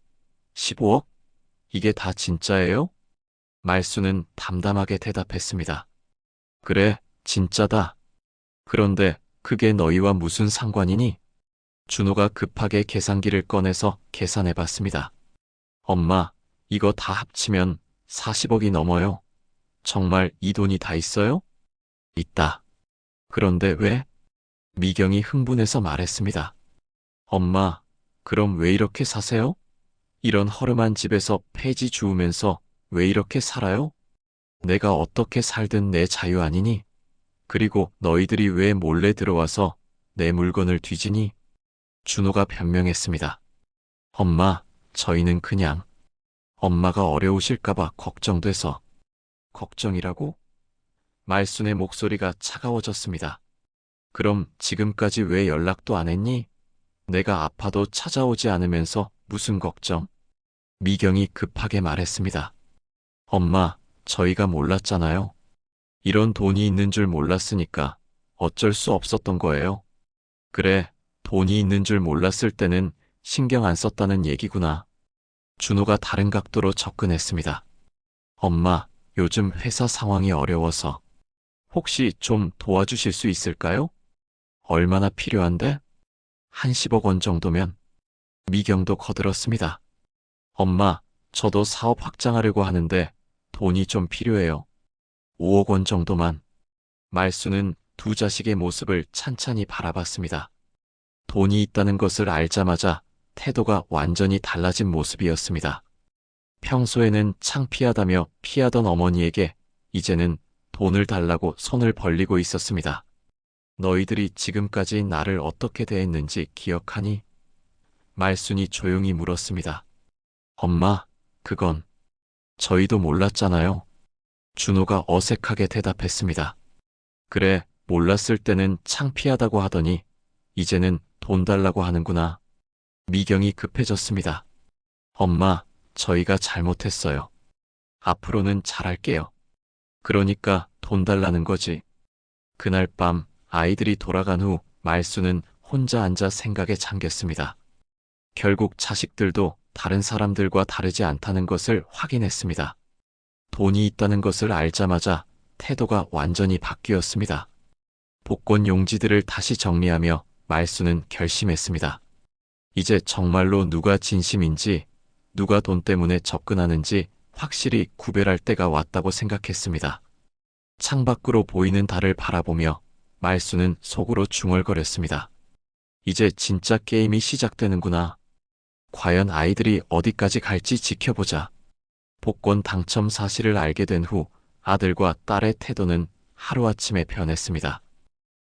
15억? 이게 다 진짜예요? 말순은 담담하게 대답했습니다. 그래, 진짜다. 그런데 그게 너희와 무슨 상관이니? 준호가 급하게 계산기를 꺼내서 계산해봤습니다. 엄마, 이거 다 합치면 40억이 넘어요. 정말 이 돈이 다 있어요? 있다. 그런데 왜? 미경이 흥분해서 말했습니다. 엄마, 그럼 왜 이렇게 사세요? 이런 허름한 집에서 폐지 주우면서 왜 이렇게 살아요? 내가 어떻게 살든 내 자유 아니니? 그리고 너희들이 왜 몰래 들어와서 내 물건을 뒤지니? 준호가 변명했습니다. 엄마, 저희는 그냥 엄마가 어려우실까봐 걱정돼서. 걱정이라고? 말순의 목소리가 차가워졌습니다. 그럼 지금까지 왜 연락도 안 했니? 내가 아파도 찾아오지 않으면서 무슨 걱정? 미경이 급하게 말했습니다. 엄마, 저희가 몰랐잖아요. 이런 돈이 있는 줄 몰랐으니까 어쩔 수 없었던 거예요. 그래, 돈이 있는 줄 몰랐을 때는 신경 안 썼다는 얘기구나. 준호가 다른 각도로 접근했습니다. 엄마, 요즘 회사 상황이 어려워서 혹시 좀 도와주실 수 있을까요? 얼마나 필요한데? 한 10억 원 정도면. 미경도 거들었습니다. 엄마, 저도 사업 확장하려고 하는데 돈이 좀 필요해요. 5억 원 정도만. 말순은 두 자식의 모습을 찬찬히 바라봤습니다. 돈이 있다는 것을 알자마자 태도가 완전히 달라진 모습이었습니다. 평소에는 창피하다며 피하던 어머니에게 이제는 돈을 달라고 손을 벌리고 있었습니다. 너희들이 지금까지 나를 어떻게 대했는지 기억하니? 말순이 조용히 물었습니다. 엄마, 그건 저희도 몰랐잖아요. 준호가 어색하게 대답했습니다. 그래, 몰랐을 때는 창피하다고 하더니 이제는 돈 달라고 하는구나. 미경이 급해졌습니다. 엄마, 저희가 잘못했어요. 앞으로는 잘할게요. 그러니까 돈 달라는 거지. 그날 밤 아이들이 돌아간 후 말순은 혼자 앉아 생각에 잠겼습니다. 결국 자식들도 다른 사람들과 다르지 않다는 것을 확인했습니다. 돈이 있다는 것을 알자마자 태도가 완전히 바뀌었습니다. 복권 용지들을 다시 정리하며 말순은 결심했습니다. 이제 정말로 누가 진심인지, 누가 돈 때문에 접근하는지 확실히 구별할 때가 왔다고 생각했습니다. 창밖으로 보이는 달을 바라보며 말수는 속으로 중얼거렸습니다. 이제 진짜 게임이 시작되는구나. 과연 아이들이 어디까지 갈지 지켜보자. 복권 당첨 사실을 알게 된 후 아들과 딸의 태도는 하루아침에 변했습니다.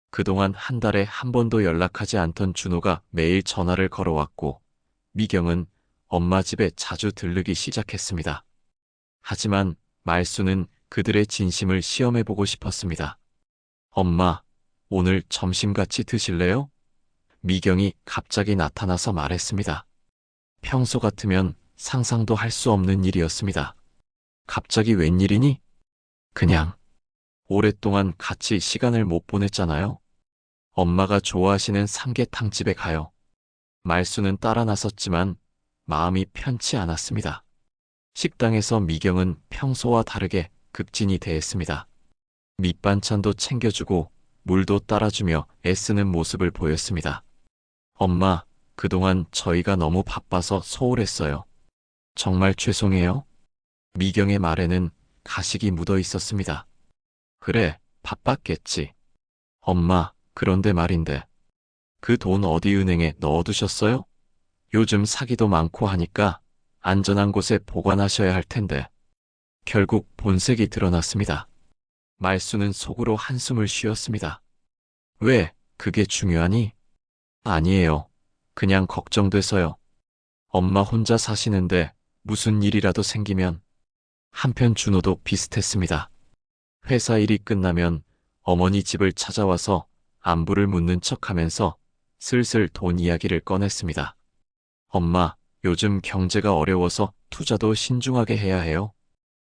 그동안 한 달에 한 번도 연락하지 않던 준호가 매일 전화를 걸어왔고 미경은 엄마 집에 자주 들르기 시작했습니다. 하지만 말수는 그들의 진심을 시험해보고 싶었습니다. 엄마, 오늘 점심 같이 드실래요? 미경이 갑자기 나타나서 말했습니다. 평소 같으면 상상도 할 수 없는 일이었습니다. 갑자기 웬일이니? 그냥 오랫동안 같이 시간을 못 보냈잖아요. 엄마가 좋아하시는 삼계탕집에 가요. 말수는 따라 나섰지만 마음이 편치 않았습니다. 식당에서 미경은 평소와 다르게 급진이 대했습니다. 밑반찬도 챙겨주고 물도 따라주며 애쓰는 모습을 보였습니다. 엄마, 그동안 저희가 너무 바빠서 소홀했어요. 정말 죄송해요. 미경의 말에는 가식이 묻어 있었습니다. 그래, 바빴겠지. 엄마, 그런데 말인데. 그 돈 어디 은행에 넣어두셨어요? 요즘 사기도 많고 하니까 안전한 곳에 보관하셔야 할 텐데. 결국 본색이 드러났습니다. 말수는 속으로 한숨을 쉬었습니다. 왜, 그게 중요하니? 아니에요. 그냥 걱정돼서요. 엄마 혼자 사시는데 무슨 일이라도 생기면. 한편 준호도 비슷했습니다. 회사 일이 끝나면 어머니 집을 찾아와서 안부를 묻는 척하면서 슬슬 돈 이야기를 꺼냈습니다. 엄마, 요즘 경제가 어려워서 투자도 신중하게 해야 해요.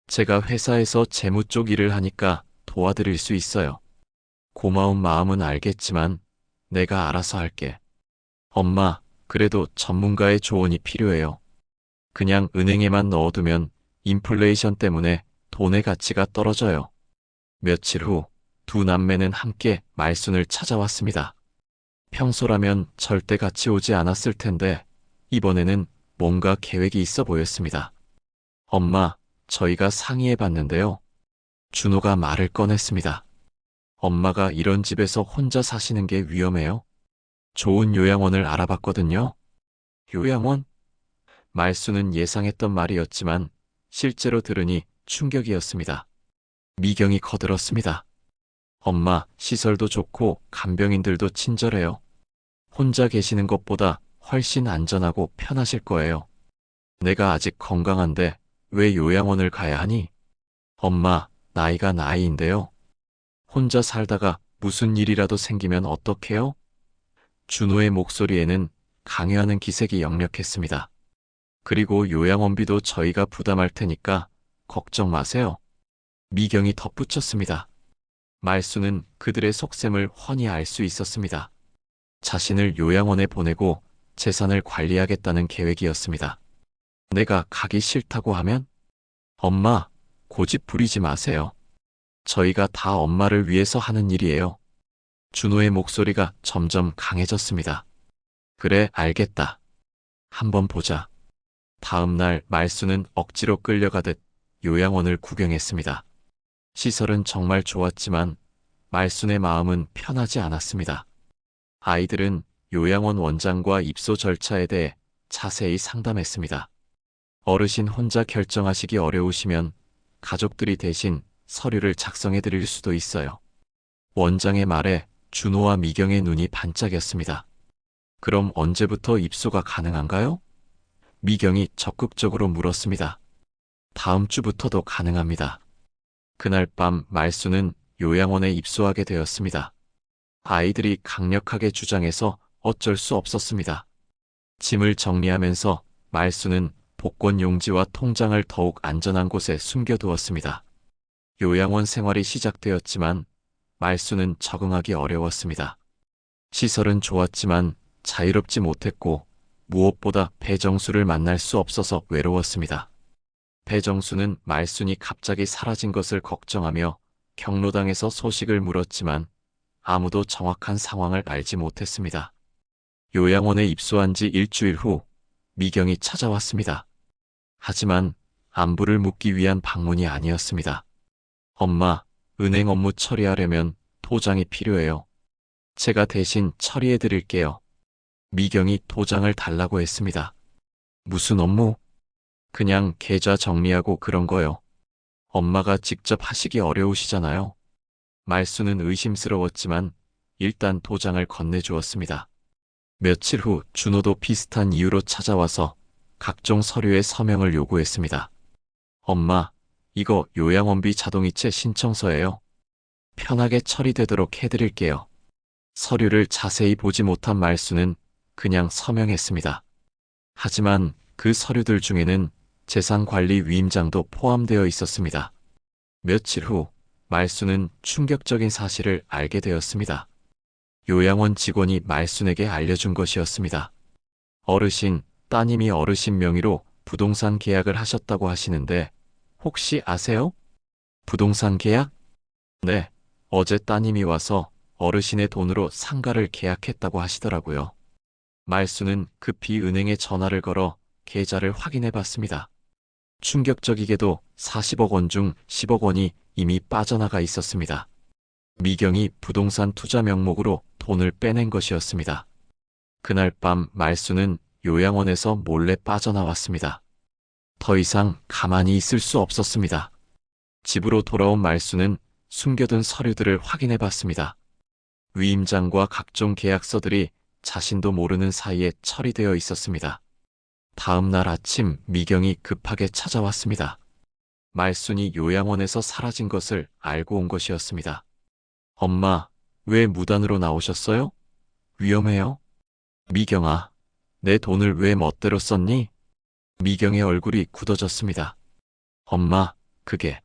제가 회사에서 재무 쪽 일을 하니까 도와드릴 수 있어요. 고마운 마음은 알겠지만 내가 알아서 할게. 엄마, 그래도 전문가의 조언이 필요해요. 그냥 은행에만 넣어두면 인플레이션 때문에 돈의 가치가 떨어져요. 며칠 후 두 남매는 함께 말순을 찾아왔습니다. 평소라면 절대 같이 오지 않았을 텐데 이번에는 뭔가 계획이 있어 보였습니다. 엄마, 저희가 상의해 봤는데요. 준호가 말을 꺼냈습니다. 엄마가 이런 집에서 혼자 사시는 게 위험해요. 좋은 요양원을 알아봤거든요. 요양원? 말수는 예상했던 말이었지만 실제로 들으니 충격이었습니다. 미경이 거들었습니다. 엄마, 시설도 좋고 간병인들도 친절해요. 혼자 계시는 것보다 훨씬 안전하고 편하실 거예요. 내가 아직 건강한데 왜 요양원을 가야 하니? 엄마, 나이가 나이인데요. 혼자 살다가 무슨 일이라도 생기면 어떡해요? 준호의 목소리에는 강요하는 기색이 역력했습니다. 그리고 요양원비도 저희가 부담할 테니까 걱정 마세요. 미경이 덧붙였습니다. 말수는 그들의 속셈을 훤히 알 수 있었습니다. 자신을 요양원에 보내고 재산을 관리하겠다는 계획이었습니다. 내가 가기 싫다고 하면? 엄마, 고집 부리지 마세요. 저희가 다 엄마를 위해서 하는 일이에요. 준호의 목소리가 점점 강해졌습니다. 그래, 알겠다. 한번 보자. 다음 날 말수는 억지로 끌려가듯 요양원을 구경했습니다. 시설은 정말 좋았지만 말순의 마음은 편하지 않았습니다. 아이들은 요양원 원장과 입소 절차에 대해 자세히 상담했습니다. 어르신 혼자 결정하시기 어려우시면 가족들이 대신 서류를 작성해 드릴 수도 있어요. 원장의 말에 준호와 미경의 눈이 반짝였습니다. 그럼 언제부터 입소가 가능한가요? 미경이 적극적으로 물었습니다. 다음 주부터도 가능합니다. 그날 밤 말수는 요양원에 입소하게 되었습니다. 아이들이 강력하게 주장해서 어쩔 수 없었습니다. 짐을 정리하면서 말수는 복권 용지와 통장을 더욱 안전한 곳에 숨겨두었습니다. 요양원 생활이 시작되었지만 말수는 적응하기 어려웠습니다. 시설은 좋았지만 자유롭지 못했고 무엇보다 배정수를 만날 수 없어서 외로웠습니다. 배정수는 말순이 갑자기 사라진 것을 걱정하며 경로당에서 소식을 물었지만 아무도 정확한 상황을 알지 못했습니다. 요양원에 입소한 지 일주일 후 미경이 찾아왔습니다. 하지만 안부를 묻기 위한 방문이 아니었습니다. 엄마, 은행 업무 처리하려면 도장이 필요해요. 제가 대신 처리해 드릴게요. 미경이 도장을 달라고 했습니다. 무슨 업무? 그냥 계좌 정리하고 그런 거요. 엄마가 직접 하시기 어려우시잖아요. 말수는 의심스러웠지만 일단 도장을 건네주었습니다. 며칠 후 준호도 비슷한 이유로 찾아와서 각종 서류에 서명을 요구했습니다. 엄마, 이거 요양원비 자동이체 신청서예요. 편하게 처리되도록 해드릴게요. 서류를 자세히 보지 못한 말수는 그냥 서명했습니다. 하지만 그 서류들 중에는 재산관리 위임장도 포함되어 있었습니다. 며칠 후 말수는 충격적인 사실을 알게 되었습니다. 요양원 직원이 말순에게 알려준 것이었습니다. 어르신, 따님이 어르신 명의로 부동산 계약을 하셨다고 하시는데 혹시 아세요? 부동산 계약? 네, 어제 따님이 와서 어르신의 돈으로 상가를 계약했다고 하시더라고요. 말수는 급히 은행에 전화를 걸어 계좌를 확인해 봤습니다. 충격적이게도 40억 원 중 10억 원이 이미 빠져나가 있었습니다. 미경이 부동산 투자 명목으로 돈을 빼낸 것이었습니다. 그날 밤 말수는 요양원에서 몰래 빠져나왔습니다. 더 이상 가만히 있을 수 없었습니다. 집으로 돌아온 말수는 숨겨둔 서류들을 확인해 봤습니다. 위임장과 각종 계약서들이 자신도 모르는 사이에 처리되어 있었습니다. 다음 날 아침 미경이 급하게 찾아왔습니다. 말순이 요양원에서 사라진 것을 알고 온 것이었습니다. 엄마, 왜 무단으로 나오셨어요? 위험해요? 미경아, 내 돈을 왜 멋대로 썼니? 미경의 얼굴이 굳어졌습니다. 엄마, 그게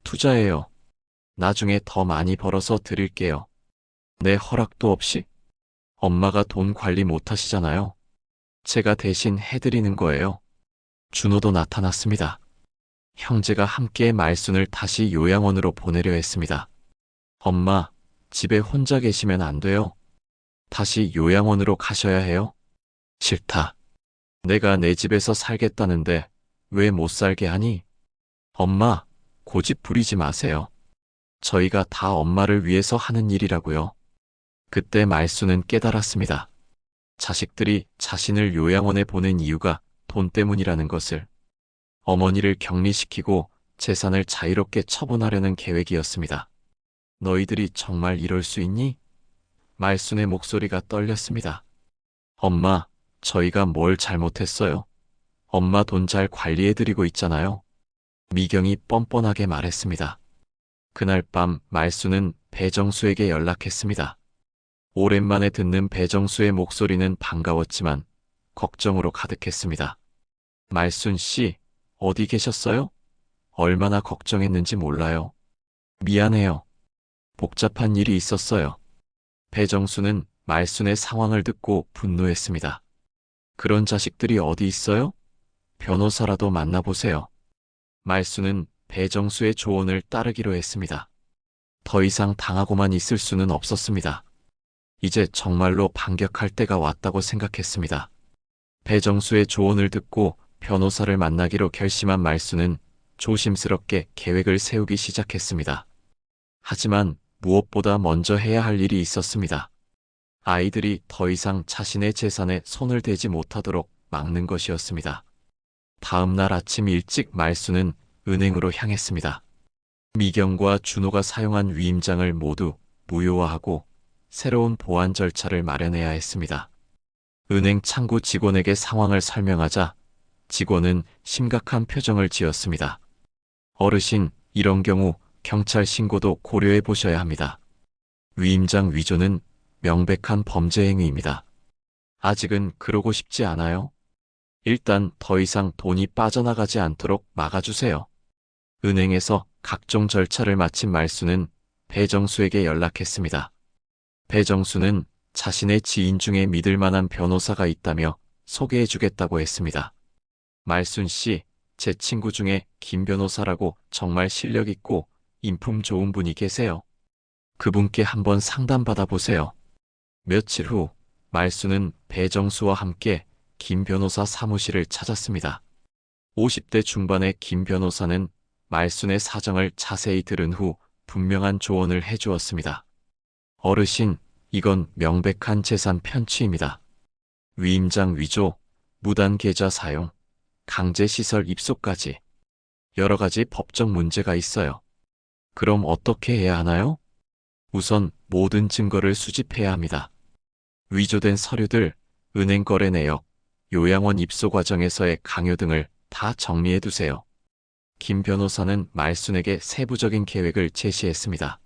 투자예요. 나중에 더 많이 벌어서 드릴게요. 내 허락도 없이? 엄마가 돈 관리 못 하시잖아요. 제가 대신 해드리는 거예요. 준호도 나타났습니다. 형제가 함께 말순을 다시 요양원으로 보내려 했습니다. 엄마, 집에 혼자 계시면 안 돼요. 다시 요양원으로 가셔야 해요. 싫다. 내가 내 집에서 살겠다는데 왜 못 살게 하니? 엄마, 고집 부리지 마세요. 저희가 다 엄마를 위해서 하는 일이라고요. 그때 말수는 깨달았습니다. 자식들이 자신을 요양원에 보낸 이유가 돈 때문이라는 것을. 어머니를 격리시키고 재산을 자유롭게 처분하려는 계획이었습니다. 너희들이 정말 이럴 수 있니? 말순의 목소리가 떨렸습니다. 엄마, 저희가 뭘 잘못했어요? 엄마 돈 잘 관리해드리고 있잖아요. 미경이 뻔뻔하게 말했습니다. 그날 밤 말순은 배정수에게 연락했습니다. 오랜만에 듣는 배정수의 목소리는 반가웠지만 걱정으로 가득했습니다. 말순 씨, 어디 계셨어요? 얼마나 걱정했는지 몰라요. 미안해요. 복잡한 일이 있었어요. 배정수는 말순의 상황을 듣고 분노했습니다. 그런 자식들이 어디 있어요? 변호사라도 만나보세요. 말순은 배정수의 조언을 따르기로 했습니다. 더 이상 당하고만 있을 수는 없었습니다. 이제 정말로 반격할 때가 왔다고 생각했습니다. 배정수의 조언을 듣고 변호사를 만나기로 결심한 말순은 조심스럽게 계획을 세우기 시작했습니다. 하지만 무엇보다 먼저 해야 할 일이 있었습니다. 아이들이 더 이상 자신의 재산에 손을 대지 못하도록 막는 것이었습니다. 다음 날 아침 일찍 말순은 은행으로 향했습니다. 미경과 준호가 사용한 위임장을 모두 무효화하고 새로운 보안 절차를 마련해야 했습니다. 은행 창구 직원에게 상황을 설명하자 직원은 심각한 표정을 지었습니다. 어르신, 이런 경우 경찰 신고도 고려해 보셔야 합니다. 위임장 위조는 명백한 범죄 행위입니다. 아직은 그러고 싶지 않아요? 일단 더 이상 돈이 빠져나가지 않도록 막아주세요. 은행에서 각종 절차를 마친 말수는 배정수에게 연락했습니다. 배정수는 자신의 지인 중에 믿을 만한 변호사가 있다며 소개해 주겠다고 했습니다. 말순 씨, 제 친구 중에 김 변호사라고 정말 실력 있고 인품 좋은 분이 계세요. 그분께 한번 상담받아 보세요. 며칠 후 말수는 배정수와 함께 김 변호사 사무실을 찾았습니다. 50대 중반의 김 변호사는 말순의 사정을 자세히 들은 후 분명한 조언을 해주었습니다. 어르신, 이건 명백한 재산 편취입니다. 위임장 위조, 무단 계좌 사용, 강제 시설 입소까지 여러 가지 법적 문제가 있어요. 그럼 어떻게 해야 하나요? 우선 모든 증거를 수집해야 합니다. 위조된 서류들, 은행 거래 내역, 요양원 입소 과정에서의 강요 등을 다 정리해 두세요. 김 변호사는 말순에게 세부적인 계획을 제시했습니다.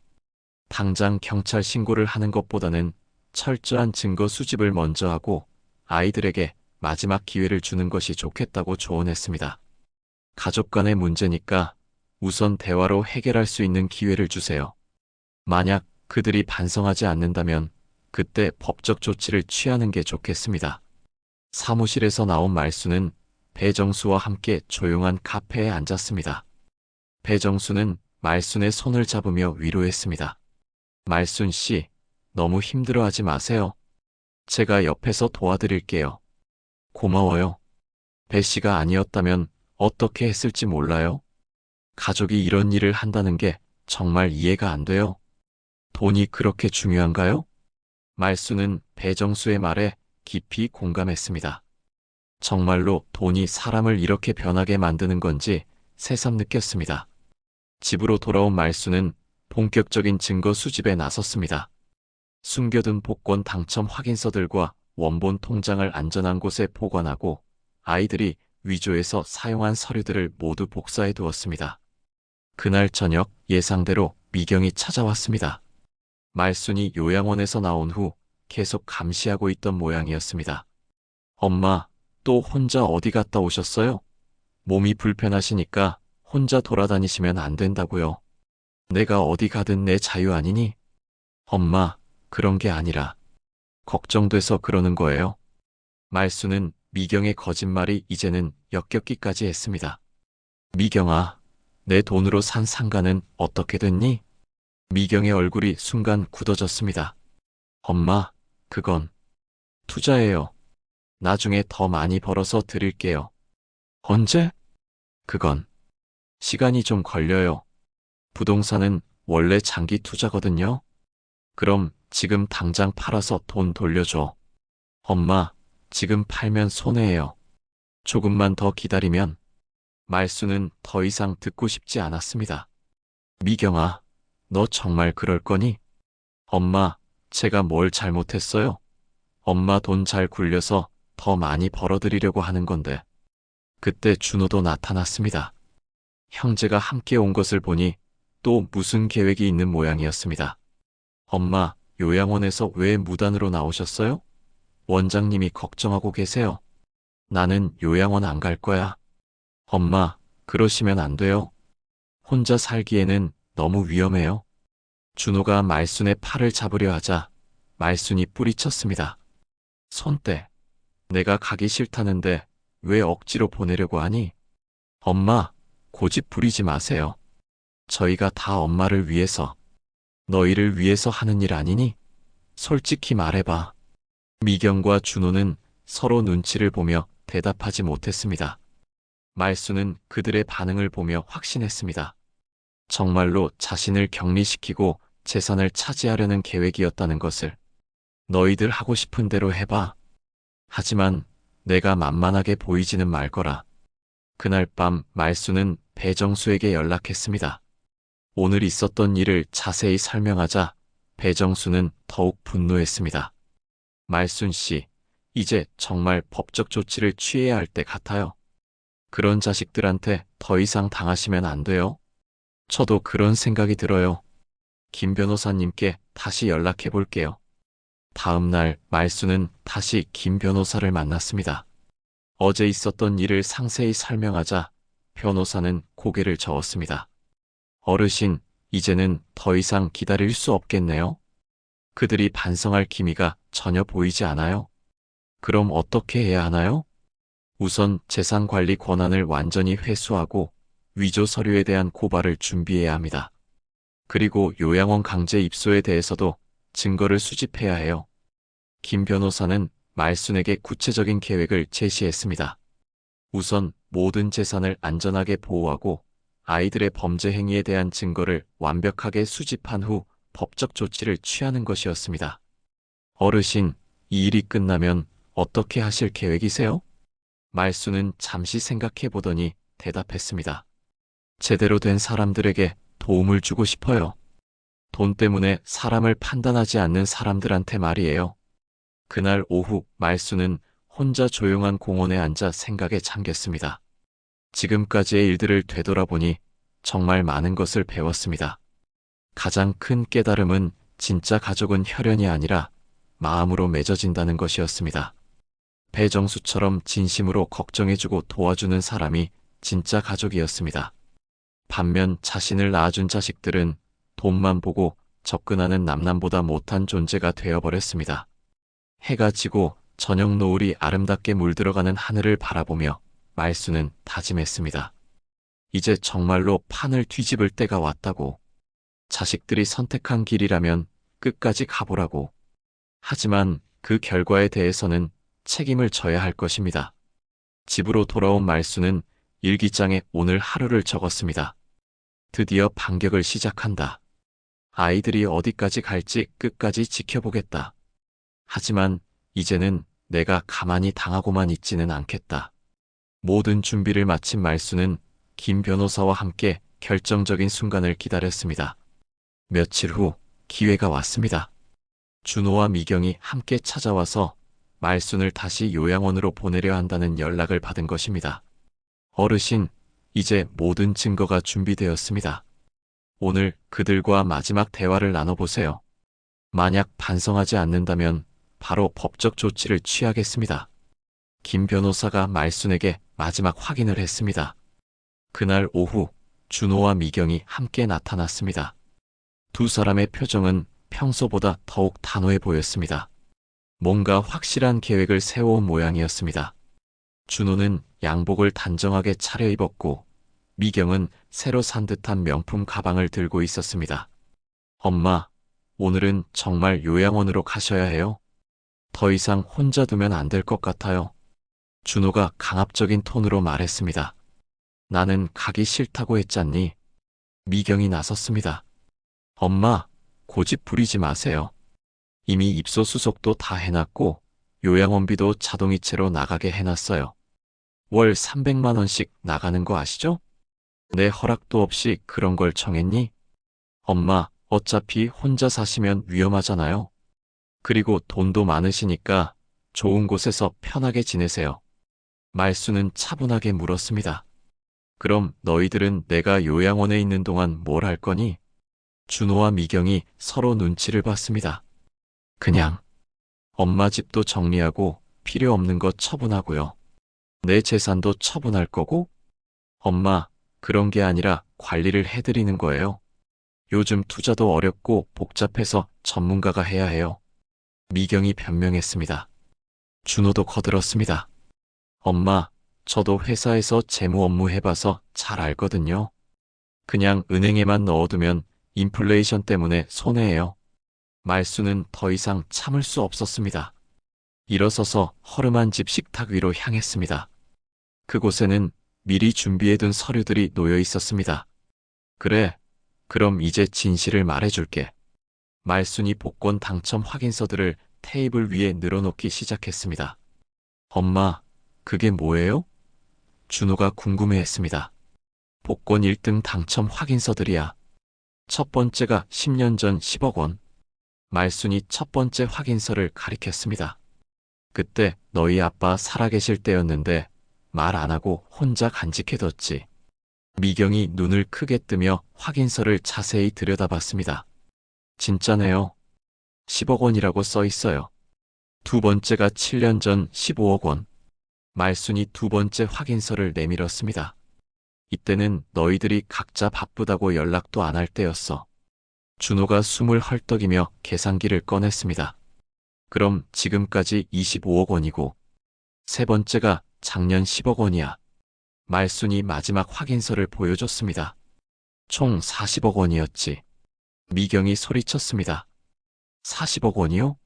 당장 경찰 신고를 하는 것보다는 철저한 증거 수집을 먼저 하고 아이들에게 마지막 기회를 주는 것이 좋겠다고 조언했습니다. 가족 간의 문제니까 우선 대화로 해결할 수 있는 기회를 주세요. 만약 그들이 반성하지 않는다면 그때 법적 조치를 취하는 게 좋겠습니다. 사무실에서 나온 말순은 배정수와 함께 조용한 카페에 앉았습니다. 배정수는 말순의 손을 잡으며 위로했습니다. 말순 씨, 너무 힘들어하지 마세요. 제가 옆에서 도와드릴게요. 고마워요. 배 씨가 아니었다면 어떻게 했을지 몰라요. 가족이 이런 일을 한다는 게 정말 이해가 안 돼요. 돈이 그렇게 중요한가요? 말순은 배정수의 말에 깊이 공감했습니다. 정말로 돈이 사람을 이렇게 변하게 만드는 건지 새삼 느꼈습니다. 집으로 돌아온 말순은 본격적인 증거 수집에 나섰습니다. 숨겨둔 복권 당첨 확인서들과 원본 통장을 안전한 곳에 보관하고 아이들이 위조해서 사용한 서류들을 모두 복사해 두었습니다. 그날 저녁 예상대로 미경이 찾아왔습니다. 말순이 요양원에서 나온 후 계속 감시하고 있던 모양이었습니다. 엄마, 또 혼자 어디 갔다 오셨어요? 몸이 불편하시니까 혼자 돌아다니시면 안 된다고요. 내가 어디 가든 내 자유 아니니? 엄마, 그런 게 아니라 걱정돼서 그러는 거예요. 말순은 미경의 거짓말이 이제는 역겹기까지 했습니다. 미경아, 내 돈으로 산 상가는 어떻게 됐니? 미경의 얼굴이 순간 굳어졌습니다. 엄마, 그건 투자예요. 나중에 더 많이 벌어서 드릴게요. 언제? 그건 시간이 좀 걸려요. 부동산은 원래 장기 투자거든요. 그럼 지금 당장 팔아서 돈 돌려줘. 엄마, 지금 팔면 손해예요. 조금만 더 기다리면. 말순은 더 이상 듣고 싶지 않았습니다. 미경아, 너 정말 그럴 거니? 엄마, 제가 뭘 잘못했어요? 엄마 돈 잘 굴려서 더 많이 벌어드리려고 하는 건데. 그때 준호도 나타났습니다. 형제가 함께 온 것을 보니 또 무슨 계획이 있는 모양이었습니다. 엄마, 요양원에서 왜 무단으로 나오셨어요? 원장님이 걱정하고 계세요. 나는 요양원 안 갈 거야. 엄마, 그러시면 안 돼요. 혼자 살기에는 너무 위험해요. 준호가 말순의 팔을 잡으려 하자 말순이 뿌리쳤습니다. 손대. 내가 가기 싫다는데 왜 억지로 보내려고 하니? 엄마, 고집 부리지 마세요. 저희가 다 엄마를 위해서, 너희를 위해서 하는 일 아니니? 솔직히 말해봐. 미경과 준호는 서로 눈치를 보며 대답하지 못했습니다. 말순은 그들의 반응을 보며 확신했습니다. 정말로 자신을 격리시키고 재산을 차지하려는 계획이었다는 것을. 너희들 하고 싶은 대로 해봐. 하지만 내가 만만하게 보이지는 말 거라. 그날 밤 말순은 배정수에게 연락했습니다. 오늘 있었던 일을 자세히 설명하자 배정수는 더욱 분노했습니다. 말순 씨, 이제 정말 법적 조치를 취해야 할 때 같아요. 그런 자식들한테 더 이상 당하시면 안 돼요. 저도 그런 생각이 들어요. 김 변호사님께 다시 연락해 볼게요. 다음 날 말순은 다시 김 변호사를 만났습니다. 어제 있었던 일을 상세히 설명하자 변호사는 고개를 저었습니다. 어르신, 이제는 더 이상 기다릴 수 없겠네요. 그들이 반성할 기미가 전혀 보이지 않아요. 그럼 어떻게 해야 하나요? 우선 재산 관리 권한을 완전히 회수하고 위조 서류에 대한 고발을 준비해야 합니다. 그리고 요양원 강제 입소에 대해서도 증거를 수집해야 해요. 김 변호사는 말순에게 구체적인 계획을 제시했습니다. 우선 모든 재산을 안전하게 보호하고 아이들의 범죄 행위에 대한 증거를 완벽하게 수집한 후 법적 조치를 취하는 것이었습니다. 어르신, 이 일이 끝나면 어떻게 하실 계획이세요? 말수는 잠시 생각해 보더니 대답했습니다. 제대로 된 사람들에게 도움을 주고 싶어요. 돈 때문에 사람을 판단하지 않는 사람들한테 말이에요. 그날 오후 말수는 혼자 조용한 공원에 앉아 생각에 잠겼습니다. 지금까지의 일들을 되돌아보니 정말 많은 것을 배웠습니다. 가장 큰 깨달음은 진짜 가족은 혈연이 아니라 마음으로 맺어진다는 것이었습니다. 배정수처럼 진심으로 걱정해주고 도와주는 사람이 진짜 가족이었습니다. 반면 자신을 낳아준 자식들은 돈만 보고 접근하는 남남보다 못한 존재가 되어버렸습니다. 해가 지고 저녁 노을이 아름답게 물들어가는 하늘을 바라보며 말수는 다짐했습니다. 이제 정말로 판을 뒤집을 때가 왔다고. 자식들이 선택한 길이라면 끝까지 가보라고. 하지만 그 결과에 대해서는 책임을 져야 할 것입니다. 집으로 돌아온 말수는 일기장에 오늘 하루를 적었습니다. 드디어 반격을 시작한다. 아이들이 어디까지 갈지 끝까지 지켜보겠다. 하지만 이제는 내가 가만히 당하고만 있지는 않겠다. 모든 준비를 마친 말수는 김 변호사와 함께 결정적인 순간을 기다렸습니다. 며칠 후 기회가 왔습니다. 준호와 미경이 함께 찾아와서 말순을 다시 요양원으로 보내려 한다는 연락을 받은 것입니다. 어르신, 이제 모든 증거가 준비되었습니다. 오늘 그들과 마지막 대화를 나눠보세요. 만약 반성하지 않는다면 바로 법적 조치를 취하겠습니다. 김 변호사가 말순에게 마지막 확인을 했습니다. 그날 오후 준호와 미경이 함께 나타났습니다. 두 사람의 표정은 평소보다 더욱 단호해 보였습니다. 뭔가 확실한 계획을 세워온 모양이었습니다. 준호는 양복을 단정하게 차려입었고 미경은 새로 산 듯한 명품 가방을 들고 있었습니다. 엄마, 오늘은 정말 요양원으로 가셔야 해요. 더 이상 혼자 두면 안 될 것 같아요. 준호가 강압적인 톤으로 말했습니다. 나는 가기 싫다고 했잖니. 미경이 나섰습니다. 엄마, 고집 부리지 마세요. 이미 입소수속도 다 해놨고 요양원비도 자동이체로 나가게 해놨어요. 월 300만 원씩 나가는 거 아시죠? 내 허락도 없이 그런 걸 정했니? 엄마, 어차피 혼자 사시면 위험하잖아요. 그리고 돈도 많으시니까 좋은 곳에서 편하게 지내세요. 말수는 차분하게 물었습니다. 그럼 너희들은 내가 요양원에 있는 동안 뭘 할 거니? 준호와 미경이 서로 눈치를 봤습니다. 그냥 엄마 집도 정리하고 필요 없는 거 처분하고요. 내 재산도 처분할 거고? 엄마, 그런 게 아니라 관리를 해드리는 거예요. 요즘 투자도 어렵고 복잡해서 전문가가 해야 해요. 미경이 변명했습니다. 준호도 거들었습니다. 엄마, 저도 회사에서 재무 업무 해봐서 잘 알거든요. 그냥 은행에만 넣어두면 인플레이션 때문에 손해예요. 말수는 더 이상 참을 수 없었습니다. 일어서서 허름한 집 식탁 위로 향했습니다. 그곳에는 미리 준비해둔 서류들이 놓여 있었습니다. 그래, 그럼 이제 진실을 말해줄게. 말순이 복권 당첨 확인서들을 테이블 위에 늘어놓기 시작했습니다. 엄마, 그게 뭐예요? 준호가 궁금해했습니다. 복권 1등 당첨 확인서들이야. 첫 번째가 10년 전 10억 원. 말순이 첫 번째 확인서를 가리켰습니다. 그때 너희 아빠 살아계실 때였는데 말 안 하고 혼자 간직해뒀지. 미경이 눈을 크게 뜨며 확인서를 자세히 들여다봤습니다. 진짜네요. 10억 원이라고 써 있어요. 두 번째가 7년 전 15억 원. 말순이 두 번째 확인서를 내밀었습니다. 이때는 너희들이 각자 바쁘다고 연락도 안 할 때였어. 준호가 숨을 헐떡이며 계산기를 꺼냈습니다. 그럼 지금까지 25억 원이고 세 번째가 작년 10억 원이야. 말순이 마지막 확인서를 보여줬습니다. 총 40억 원이었지. 미경이 소리쳤습니다. 40억 원이요?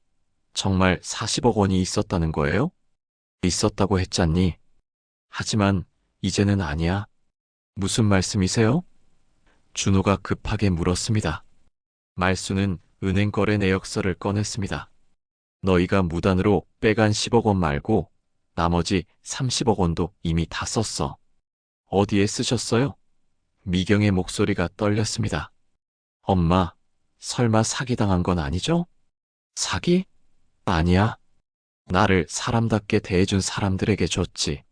정말 40억 원이 있었다는 거예요? 있었다고 했잖니. 하지만 이제는 아니야. 무슨 말씀이세요? 준호가 급하게 물었습니다. 말수는 은행 거래 내역서를 꺼냈습니다. 너희가 무단으로 빼간 10억 원 말고 나머지 30억 원도 이미 다 썼어. 어디에 쓰셨어요? 미경의 목소리가 떨렸습니다. 엄마, 설마 사기당한 건 아니죠? 사기? 아니야. 나를 사람답게 대해준 사람들에게 줬지.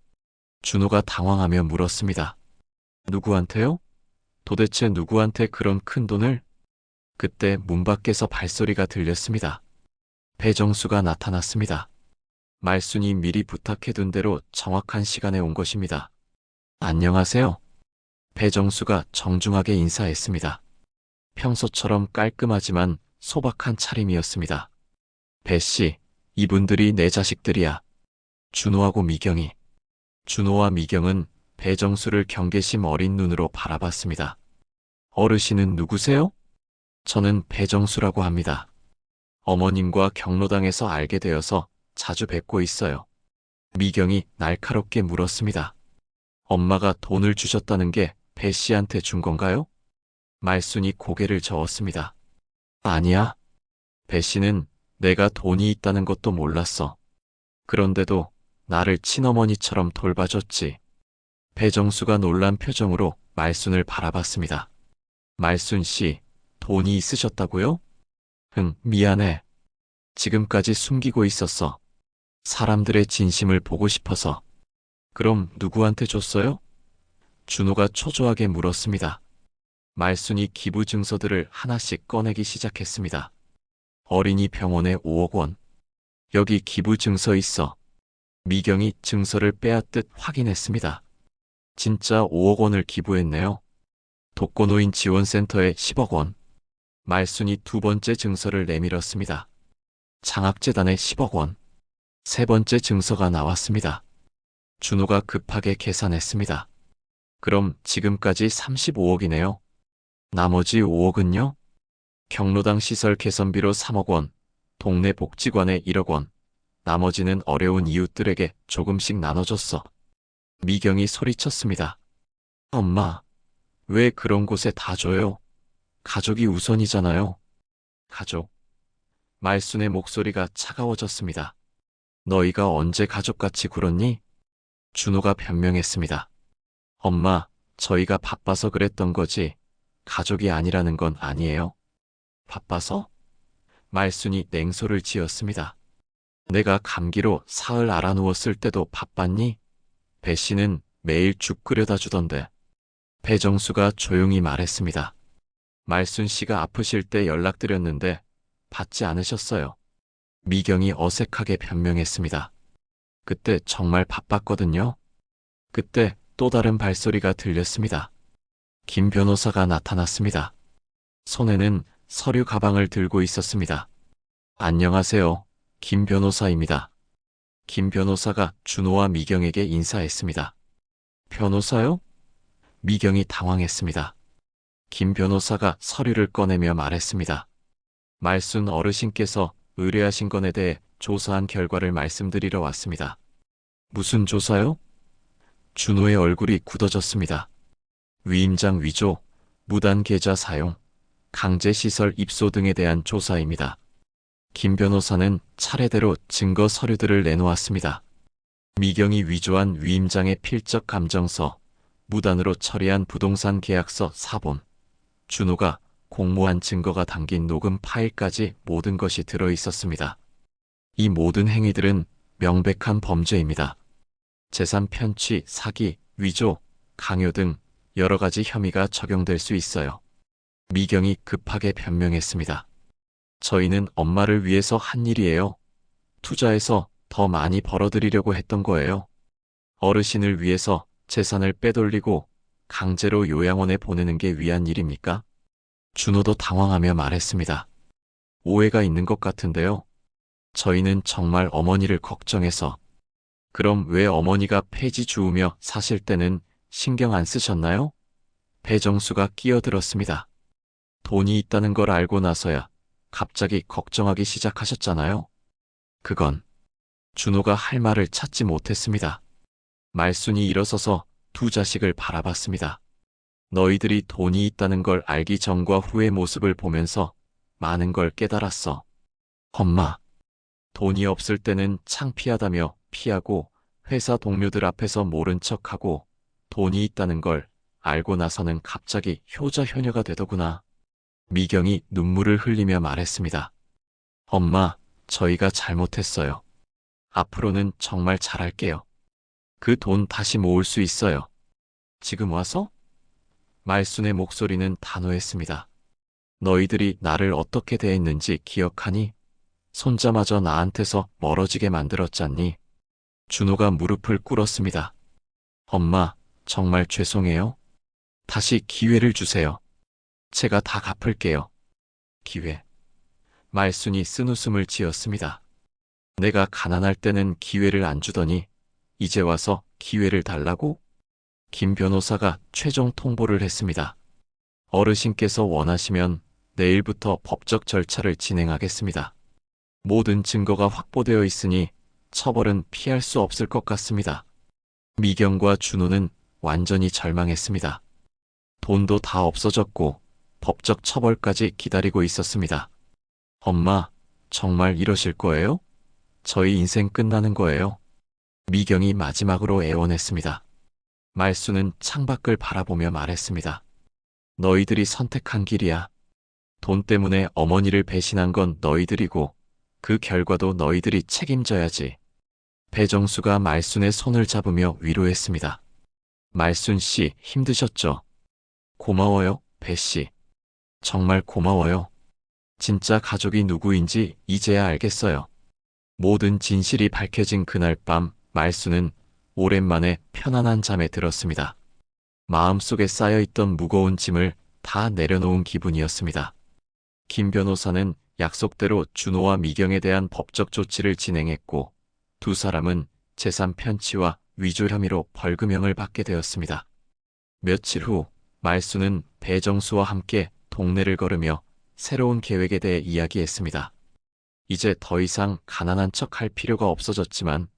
준호가 당황하며 물었습니다. 누구한테요? 도대체 누구한테 그런 큰 돈을? 그때 문 밖에서 발소리가 들렸습니다. 배정수가 나타났습니다. 말순이 미리 부탁해둔 대로 정확한 시간에 온 것입니다. 안녕하세요. 배정수가 정중하게 인사했습니다. 평소처럼 깔끔하지만 소박한 차림이었습니다. 배씨, 이분들이 내 자식들이야. 준호하고 미경이. 준호와 미경은 배정수를 경계심 어린 눈으로 바라봤습니다. 어르신은 누구세요? 저는 배정수라고 합니다. 어머님과 경로당에서 알게 되어서 자주 뵙고 있어요. 미경이 날카롭게 물었습니다. 엄마가 돈을 주셨다는 게 배 씨한테 준 건가요? 말순이 고개를 저었습니다. 아니야. 배 씨는 내가 돈이 있다는 것도 몰랐어. 그런데도 나를 친어머니처럼 돌봐줬지. 배정수가 놀란 표정으로 말순을 바라봤습니다. 말순 씨, 돈이 있으셨다고요? 응, 미안해. 지금까지 숨기고 있었어. 사람들의 진심을 보고 싶어서. 그럼 누구한테 줬어요? 준호가 초조하게 물었습니다. 말순이 기부 증서들을 하나씩 꺼내기 시작했습니다. 어린이 병원에 5억 원. 여기 기부 증서 있어. 미경이 증서를 빼앗듯 확인했습니다. 진짜 5억 원을 기부했네요. 독거노인 지원센터에 10억 원. 말순이 두 번째 증서를 내밀었습니다. 장학재단에 10억 원. 세 번째 증서가 나왔습니다. 준호가 급하게 계산했습니다. 그럼 지금까지 35억이네요. 나머지 5억은요? 경로당 시설 개선비로 3억 원, 동네 복지관에 1억 원, 나머지는 어려운 이웃들에게 조금씩 나눠줬어. 미경이 소리쳤습니다. 엄마, 왜 그런 곳에 다 줘요? 가족이 우선이잖아요. 가족. 말순의 목소리가 차가워졌습니다. 너희가 언제 가족같이 굴었니? 준호가 변명했습니다. 엄마, 저희가 바빠서 그랬던 거지 가족이 아니라는 건 아니에요. 바빠서? 말순이 냉소를 지었습니다. 내가 감기로 사흘 알아누웠을 때도 바빴니? 배 씨는 매일 죽 끓여다 주던데. 배정수가 조용히 말했습니다. 말순 씨가 아프실 때 연락드렸는데 받지 않으셨어요. 미경이 어색하게 변명했습니다. 그때 정말 바빴거든요. 그때 또 다른 발소리가 들렸습니다. 김 변호사가 나타났습니다. 손에는 서류 가방을 들고 있었습니다. 안녕하세요. 김 변호사입니다. 김 변호사가 준호와 미경에게 인사했습니다. 변호사요? 미경이 당황했습니다. 김 변호사가 서류를 꺼내며 말했습니다. 말순 어르신께서 의뢰하신 건에 대해 조사한 결과를 말씀드리러 왔습니다. 무슨 조사요? 준호의 얼굴이 굳어졌습니다. 위임장 위조, 무단 계좌 사용, 강제시설 입소 등에 대한 조사입니다. 김 변호사는 차례대로 증거 서류들을 내놓았습니다. 미경이 위조한 위임장의 필적 감정서, 무단으로 처리한 부동산 계약서 사본, 준호가 공모한 증거가 담긴 녹음 파일까지 모든 것이 들어 있었습니다. 이 모든 행위들은 명백한 범죄입니다. 재산 편취, 사기, 위조, 강요 등 여러 가지 혐의가 적용될 수 있어요. 미경이 급하게 변명했습니다. 저희는 엄마를 위해서 한 일이에요. 투자해서 더 많이 벌어들이려고 했던 거예요. 어르신을 위해서 재산을 빼돌리고 강제로 요양원에 보내는 게 위한 일입니까? 준호도 당황하며 말했습니다. 오해가 있는 것 같은데요. 저희는 정말 어머니를 걱정해서. 그럼 왜 어머니가 폐지 주우며 사실 때는 신경 안 쓰셨나요? 배정수가 끼어들었습니다. 돈이 있다는 걸 알고 나서야 갑자기 걱정하기 시작하셨잖아요. 그건 준호가 할 말을 찾지 못했습니다. 말순이 일어서서 두 자식을 바라봤습니다. 너희들이 돈이 있다는 걸 알기 전과 후의 모습을 보면서 많은 걸 깨달았어. 엄마, 돈이 없을 때는 창피하다며 피하고 회사 동료들 앞에서 모른 척하고 돈이 있다는 걸 알고 나서는 갑자기 효자 효녀가 되더구나. 미경이 눈물을 흘리며 말했습니다. 엄마, 저희가 잘못했어요. 앞으로는 정말 잘할게요. 그 돈 다시 모을 수 있어요. 지금 와서? 말순의 목소리는 단호했습니다. 너희들이 나를 어떻게 대했는지 기억하니? 손자마저 나한테서 멀어지게 만들었잖니? 준호가 무릎을 꿇었습니다. 엄마, 정말 죄송해요. 다시 기회를 주세요. 제가 다 갚을게요. 기회. 말순이 쓴웃음을 지었습니다. 내가 가난할 때는 기회를 안 주더니 이제 와서 기회를 달라고? 김 변호사가 최종 통보를 했습니다. 어르신께서 원하시면 내일부터 법적 절차를 진행하겠습니다. 모든 증거가 확보되어 있으니 처벌은 피할 수 없을 것 같습니다. 미경과 준호는 완전히 절망했습니다. 돈도 다 없어졌고 법적 처벌까지 기다리고 있었습니다. 엄마, 정말 이러실 거예요? 저희 인생 끝나는 거예요. 미경이 마지막으로 애원했습니다. 말순은 창밖을 바라보며 말했습니다. 너희들이 선택한 길이야. 돈 때문에 어머니를 배신한 건 너희들이고 그 결과도 너희들이 책임져야지. 배정수가 말순의 손을 잡으며 위로했습니다. 말순 씨, 힘드셨죠? 고마워요, 배 씨. 정말 고마워요. 진짜 가족이 누구인지 이제야 알겠어요. 모든 진실이 밝혀진 그날 밤, 말순은 오랜만에 편안한 잠에 들었습니다. 마음속에 쌓여있던 무거운 짐을 다 내려놓은 기분이었습니다. 김 변호사는 약속대로 준호와 미경에 대한 법적 조치를 진행했고 두 사람은 재산 편취와 위조 혐의로 벌금형을 받게 되었습니다. 며칠 후 말순은 배정수와 함께 동네를 걸으며 새로운 계획에 대해 이야기했습니다. 이제 더 이상 가난한 척 할 필요가 없어졌지만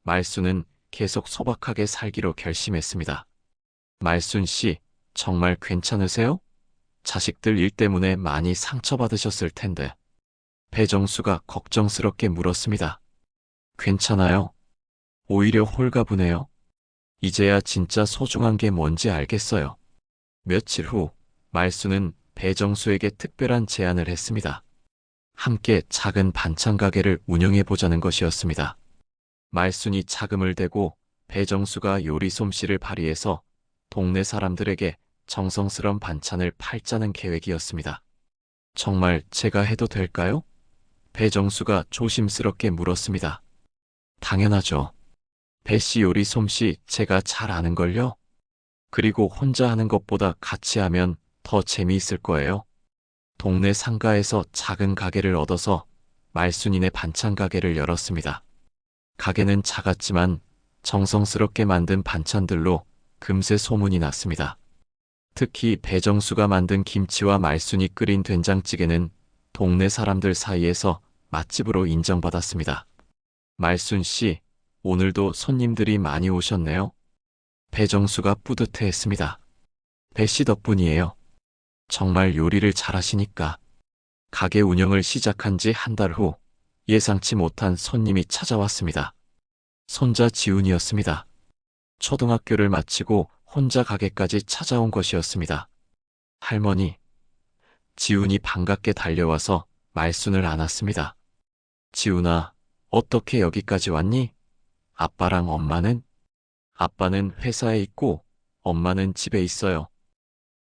말순은 계속 소박하게 살기로 결심했습니다. 말순 씨, 정말 괜찮으세요? 자식들 일 때문에 많이 상처받으셨을 텐데. 배정수가 걱정스럽게 물었습니다. 괜찮아요. 오히려 홀가분해요. 이제야 진짜 소중한 게 뭔지 알겠어요. 며칠 후 말순은 배정수에게 특별한 제안을 했습니다. 함께 작은 반찬 가게를 운영해 보자는 것이었습니다. 말순이 자금을 대고 배정수가 요리 솜씨를 발휘해서 동네 사람들에게 정성스런 반찬을 팔자는 계획이었습니다. 정말 제가 해도 될까요? 배정수가 조심스럽게 물었습니다. 당연하죠. 배씨 요리 솜씨 제가 잘 아는걸요? 그리고 혼자 하는 것보다 같이 하면 더 재미있을 거예요. 동네 상가에서 작은 가게를 얻어서 말순이네 반찬 가게를 열었습니다. 가게는 작았지만 정성스럽게 만든 반찬들로 금세 소문이 났습니다. 특히 배정수가 만든 김치와 말순이 끓인 된장찌개는 동네 사람들 사이에서 맛집으로 인정받았습니다. 말순 씨, 오늘도 손님들이 많이 오셨네요. 배정수가 뿌듯해했습니다. 배씨 덕분이에요. 정말 요리를 잘하시니까. 가게 운영을 시작한 지 한 달 후 예상치 못한 손님이 찾아왔습니다. 손자 지훈이었습니다. 초등학교를 마치고 혼자 가게까지 찾아온 것이었습니다. 할머니, 지훈이 반갑게 달려와서 말순을 안았습니다. 지훈아, 어떻게 여기까지 왔니? 아빠랑 엄마는? 아빠는 회사에 있고 엄마는 집에 있어요.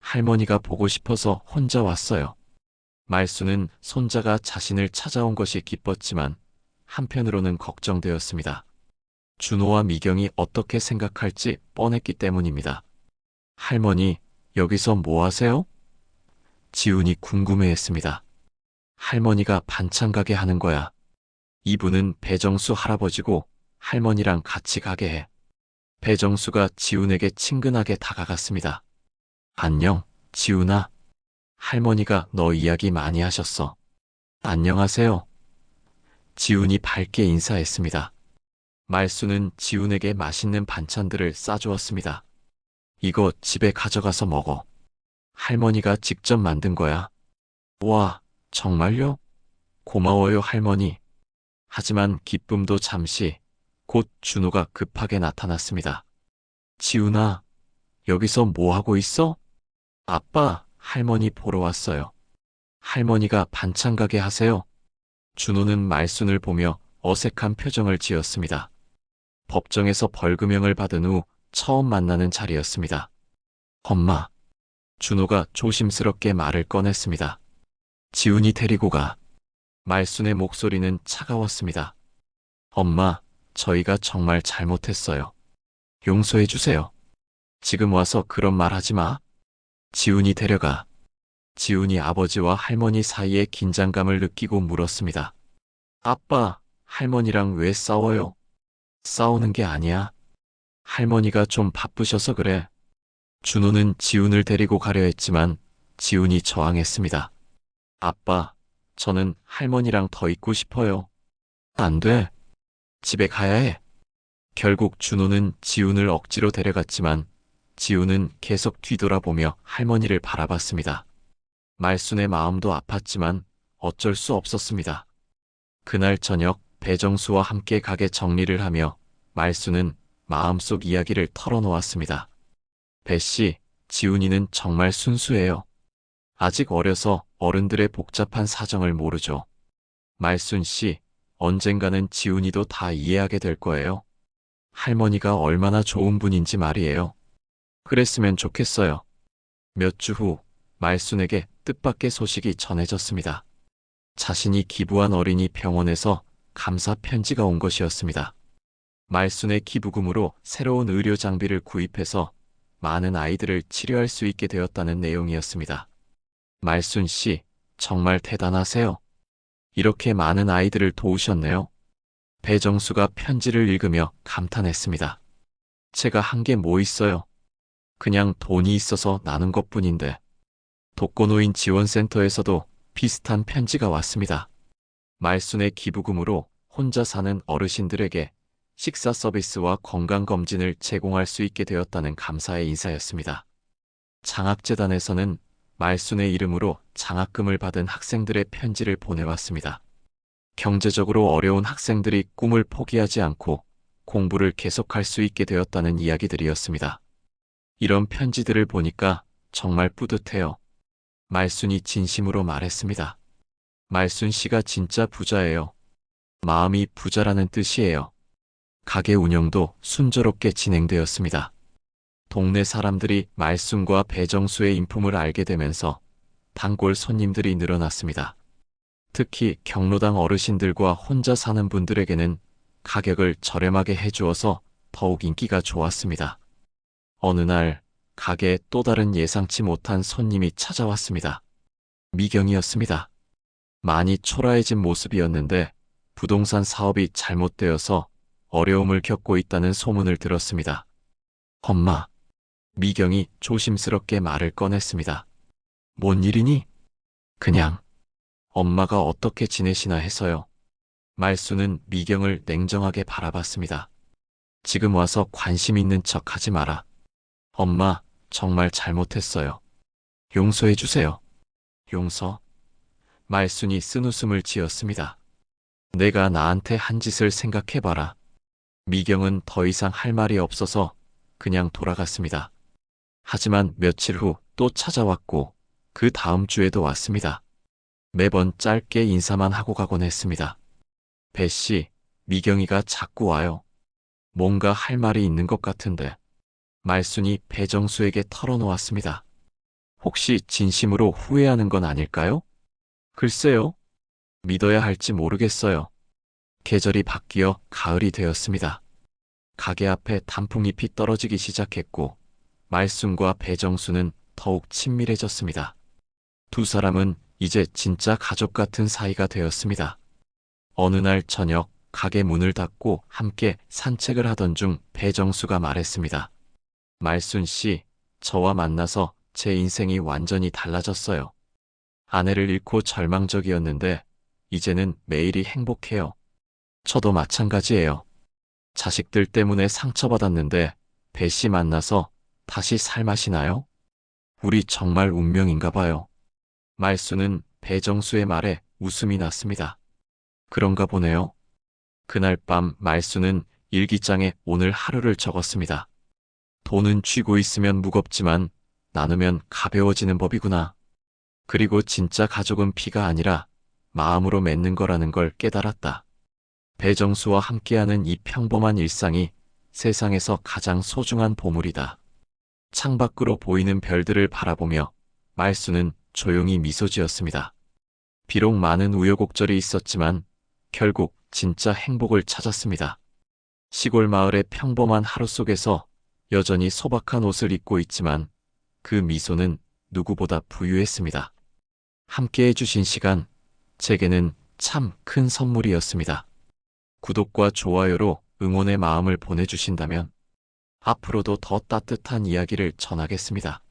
할머니가 보고 싶어서 혼자 왔어요. 말순은 손자가 자신을 찾아온 것이 기뻤지만 한편으로는 걱정되었습니다. 준호와 미경이 어떻게 생각할지 뻔했기 때문입니다. 할머니, 여기서 뭐 하세요? 지훈이 궁금해했습니다. 할머니가 반찬 가게 하는 거야. 이분은 배정수 할아버지고 할머니랑 같이 가게 해. 배정수가 지훈에게 친근하게 다가갔습니다. 안녕, 지훈아. 할머니가 너 이야기 많이 하셨어. 안녕하세요. 지훈이 밝게 인사했습니다. 말순은 지훈에게 맛있는 반찬들을 싸주었습니다. 이거 집에 가져가서 먹어. 할머니가 직접 만든 거야. 와, 정말요? 고마워요, 할머니. 하지만 기쁨도 잠시, 곧 준호가 급하게 나타났습니다. 지훈아, 여기서 뭐 하고 있어? 아빠, 할머니 보러 왔어요. 할머니가 반찬 가게 하세요. 준호는 말순을 보며 어색한 표정을 지었습니다. 법정에서 벌금형을 받은 후 처음 만나는 자리였습니다. 엄마. 준호가 조심스럽게 말을 꺼냈습니다. 지훈이 데리고 가. 말순의 목소리는 차가웠습니다. 엄마, 저희가 정말 잘못했어요. 용서해 주세요. 지금 와서 그런 말 하지 마. 지훈이 데려가. 지훈이 아버지와 할머니 사이의 긴장감을 느끼고 물었습니다. 아빠, 할머니랑 왜 싸워요? 싸우는 게 아니야. 할머니가 좀 바쁘셔서 그래. 준호는 지훈을 데리고 가려 했지만 지훈이 저항했습니다. 아빠, 저는 할머니랑 더 있고 싶어요. 안 돼. 집에 가야 해. 결국 준호는 지훈을 억지로 데려갔지만 지훈은 계속 뒤돌아보며 할머니를 바라봤습니다. 말순의 마음도 아팠지만 어쩔 수 없었습니다. 그날 저녁 배정수와 함께 가게 정리를 하며 말순은 마음속 이야기를 털어놓았습니다. 배씨, 지훈이는 정말 순수해요. 아직 어려서 어른들의 복잡한 사정을 모르죠. 말순씨, 언젠가는 지훈이도 다 이해하게 될 거예요. 할머니가 얼마나 좋은 분인지 말이에요. 그랬으면 좋겠어요. 몇 주 후 말순에게 뜻밖의 소식이 전해졌습니다. 자신이 기부한 어린이 병원에서 감사 편지가 온 것이었습니다. 말순의 기부금으로 새로운 의료 장비를 구입해서 많은 아이들을 치료할 수 있게 되었다는 내용이었습니다. 말순 씨, 정말 대단하세요. 이렇게 많은 아이들을 도우셨네요. 배정수가 편지를 읽으며 감탄했습니다. 제가 한 게 뭐 있어요? 그냥 돈이 있어서 나눈 것뿐인데. 독거노인 지원센터에서도 비슷한 편지가 왔습니다. 말순의 기부금으로 혼자 사는 어르신들에게 식사 서비스와 건강검진을 제공할 수 있게 되었다는 감사의 인사였습니다. 장학재단에서는 말순의 이름으로 장학금을 받은 학생들의 편지를 보내왔습니다. 경제적으로 어려운 학생들이 꿈을 포기하지 않고 공부를 계속할 수 있게 되었다는 이야기들이었습니다. 이런 편지들을 보니까 정말 뿌듯해요. 말순이 진심으로 말했습니다. 말순 씨가 진짜 부자예요. 마음이 부자라는 뜻이에요. 가게 운영도 순조롭게 진행되었습니다. 동네 사람들이 말순과 배정수의 인품을 알게 되면서 단골 손님들이 늘어났습니다. 특히 경로당 어르신들과 혼자 사는 분들에게는 가격을 저렴하게 해주어서 더욱 인기가 좋았습니다. 어느 날 가게에 또 다른 예상치 못한 손님이 찾아왔습니다. 미경이었습니다. 많이 초라해진 모습이었는데 부동산 사업이 잘못되어서 어려움을 겪고 있다는 소문을 들었습니다. 엄마, 미경이 조심스럽게 말을 꺼냈습니다. 뭔 일이니? 그냥 엄마가 어떻게 지내시나 해서요. 말순은 미경을 냉정하게 바라봤습니다. 지금 와서 관심 있는 척 하지 마라. 엄마, 정말 잘못했어요. 용서해 주세요. 용서? 말순이 쓴웃음을 지었습니다. 내가 나한테 한 짓을 생각해봐라. 미경은 더 이상 할 말이 없어서 그냥 돌아갔습니다. 하지만 며칠 후 또 찾아왔고 그 다음 주에도 왔습니다. 매번 짧게 인사만 하고 가곤 했습니다. 배씨, 미경이가 자꾸 와요. 뭔가 할 말이 있는 것 같은데. 말순이 배정수에게 털어놓았습니다. 혹시 진심으로 후회하는 건 아닐까요? 글쎄요. 믿어야 할지 모르겠어요. 계절이 바뀌어 가을이 되었습니다. 가게 앞에 단풍잎이 떨어지기 시작했고 말순과 배정수는 더욱 친밀해졌습니다. 두 사람은 이제 진짜 가족 같은 사이가 되었습니다. 어느 날 저녁 가게 문을 닫고 함께 산책을 하던 중 배정수가 말했습니다. 말순 씨, 저와 만나서 제 인생이 완전히 달라졌어요. 아내를 잃고 절망적이었는데 이제는 매일이 행복해요. 저도 마찬가지예요. 자식들 때문에 상처받았는데 배 씨 만나서 다시 살마시나요? 우리 정말 운명인가 봐요. 말수는 배정수의 말에 웃음이 났습니다. 그런가 보네요. 그날 밤 말수는 일기장에 오늘 하루를 적었습니다. 돈은 쥐고 있으면 무겁지만 나누면 가벼워지는 법이구나. 그리고 진짜 가족은 피가 아니라 마음으로 맺는 거라는 걸 깨달았다. 배정수와 함께하는 이 평범한 일상이 세상에서 가장 소중한 보물이다. 창밖으로 보이는 별들을 바라보며 말수는 조용히 미소 지었습니다. 비록 많은 우여곡절이 있었지만 결국 진짜 행복을 찾았습니다. 시골 마을의 평범한 하루 속에서 여전히 소박한 옷을 입고 있지만 그 미소는 누구보다 부유했습니다. 함께 해주신 시간, 제게는 참 큰 선물이었습니다. 구독과 좋아요로 응원의 마음을 보내주신다면 앞으로도 더 따뜻한 이야기를 전하겠습니다.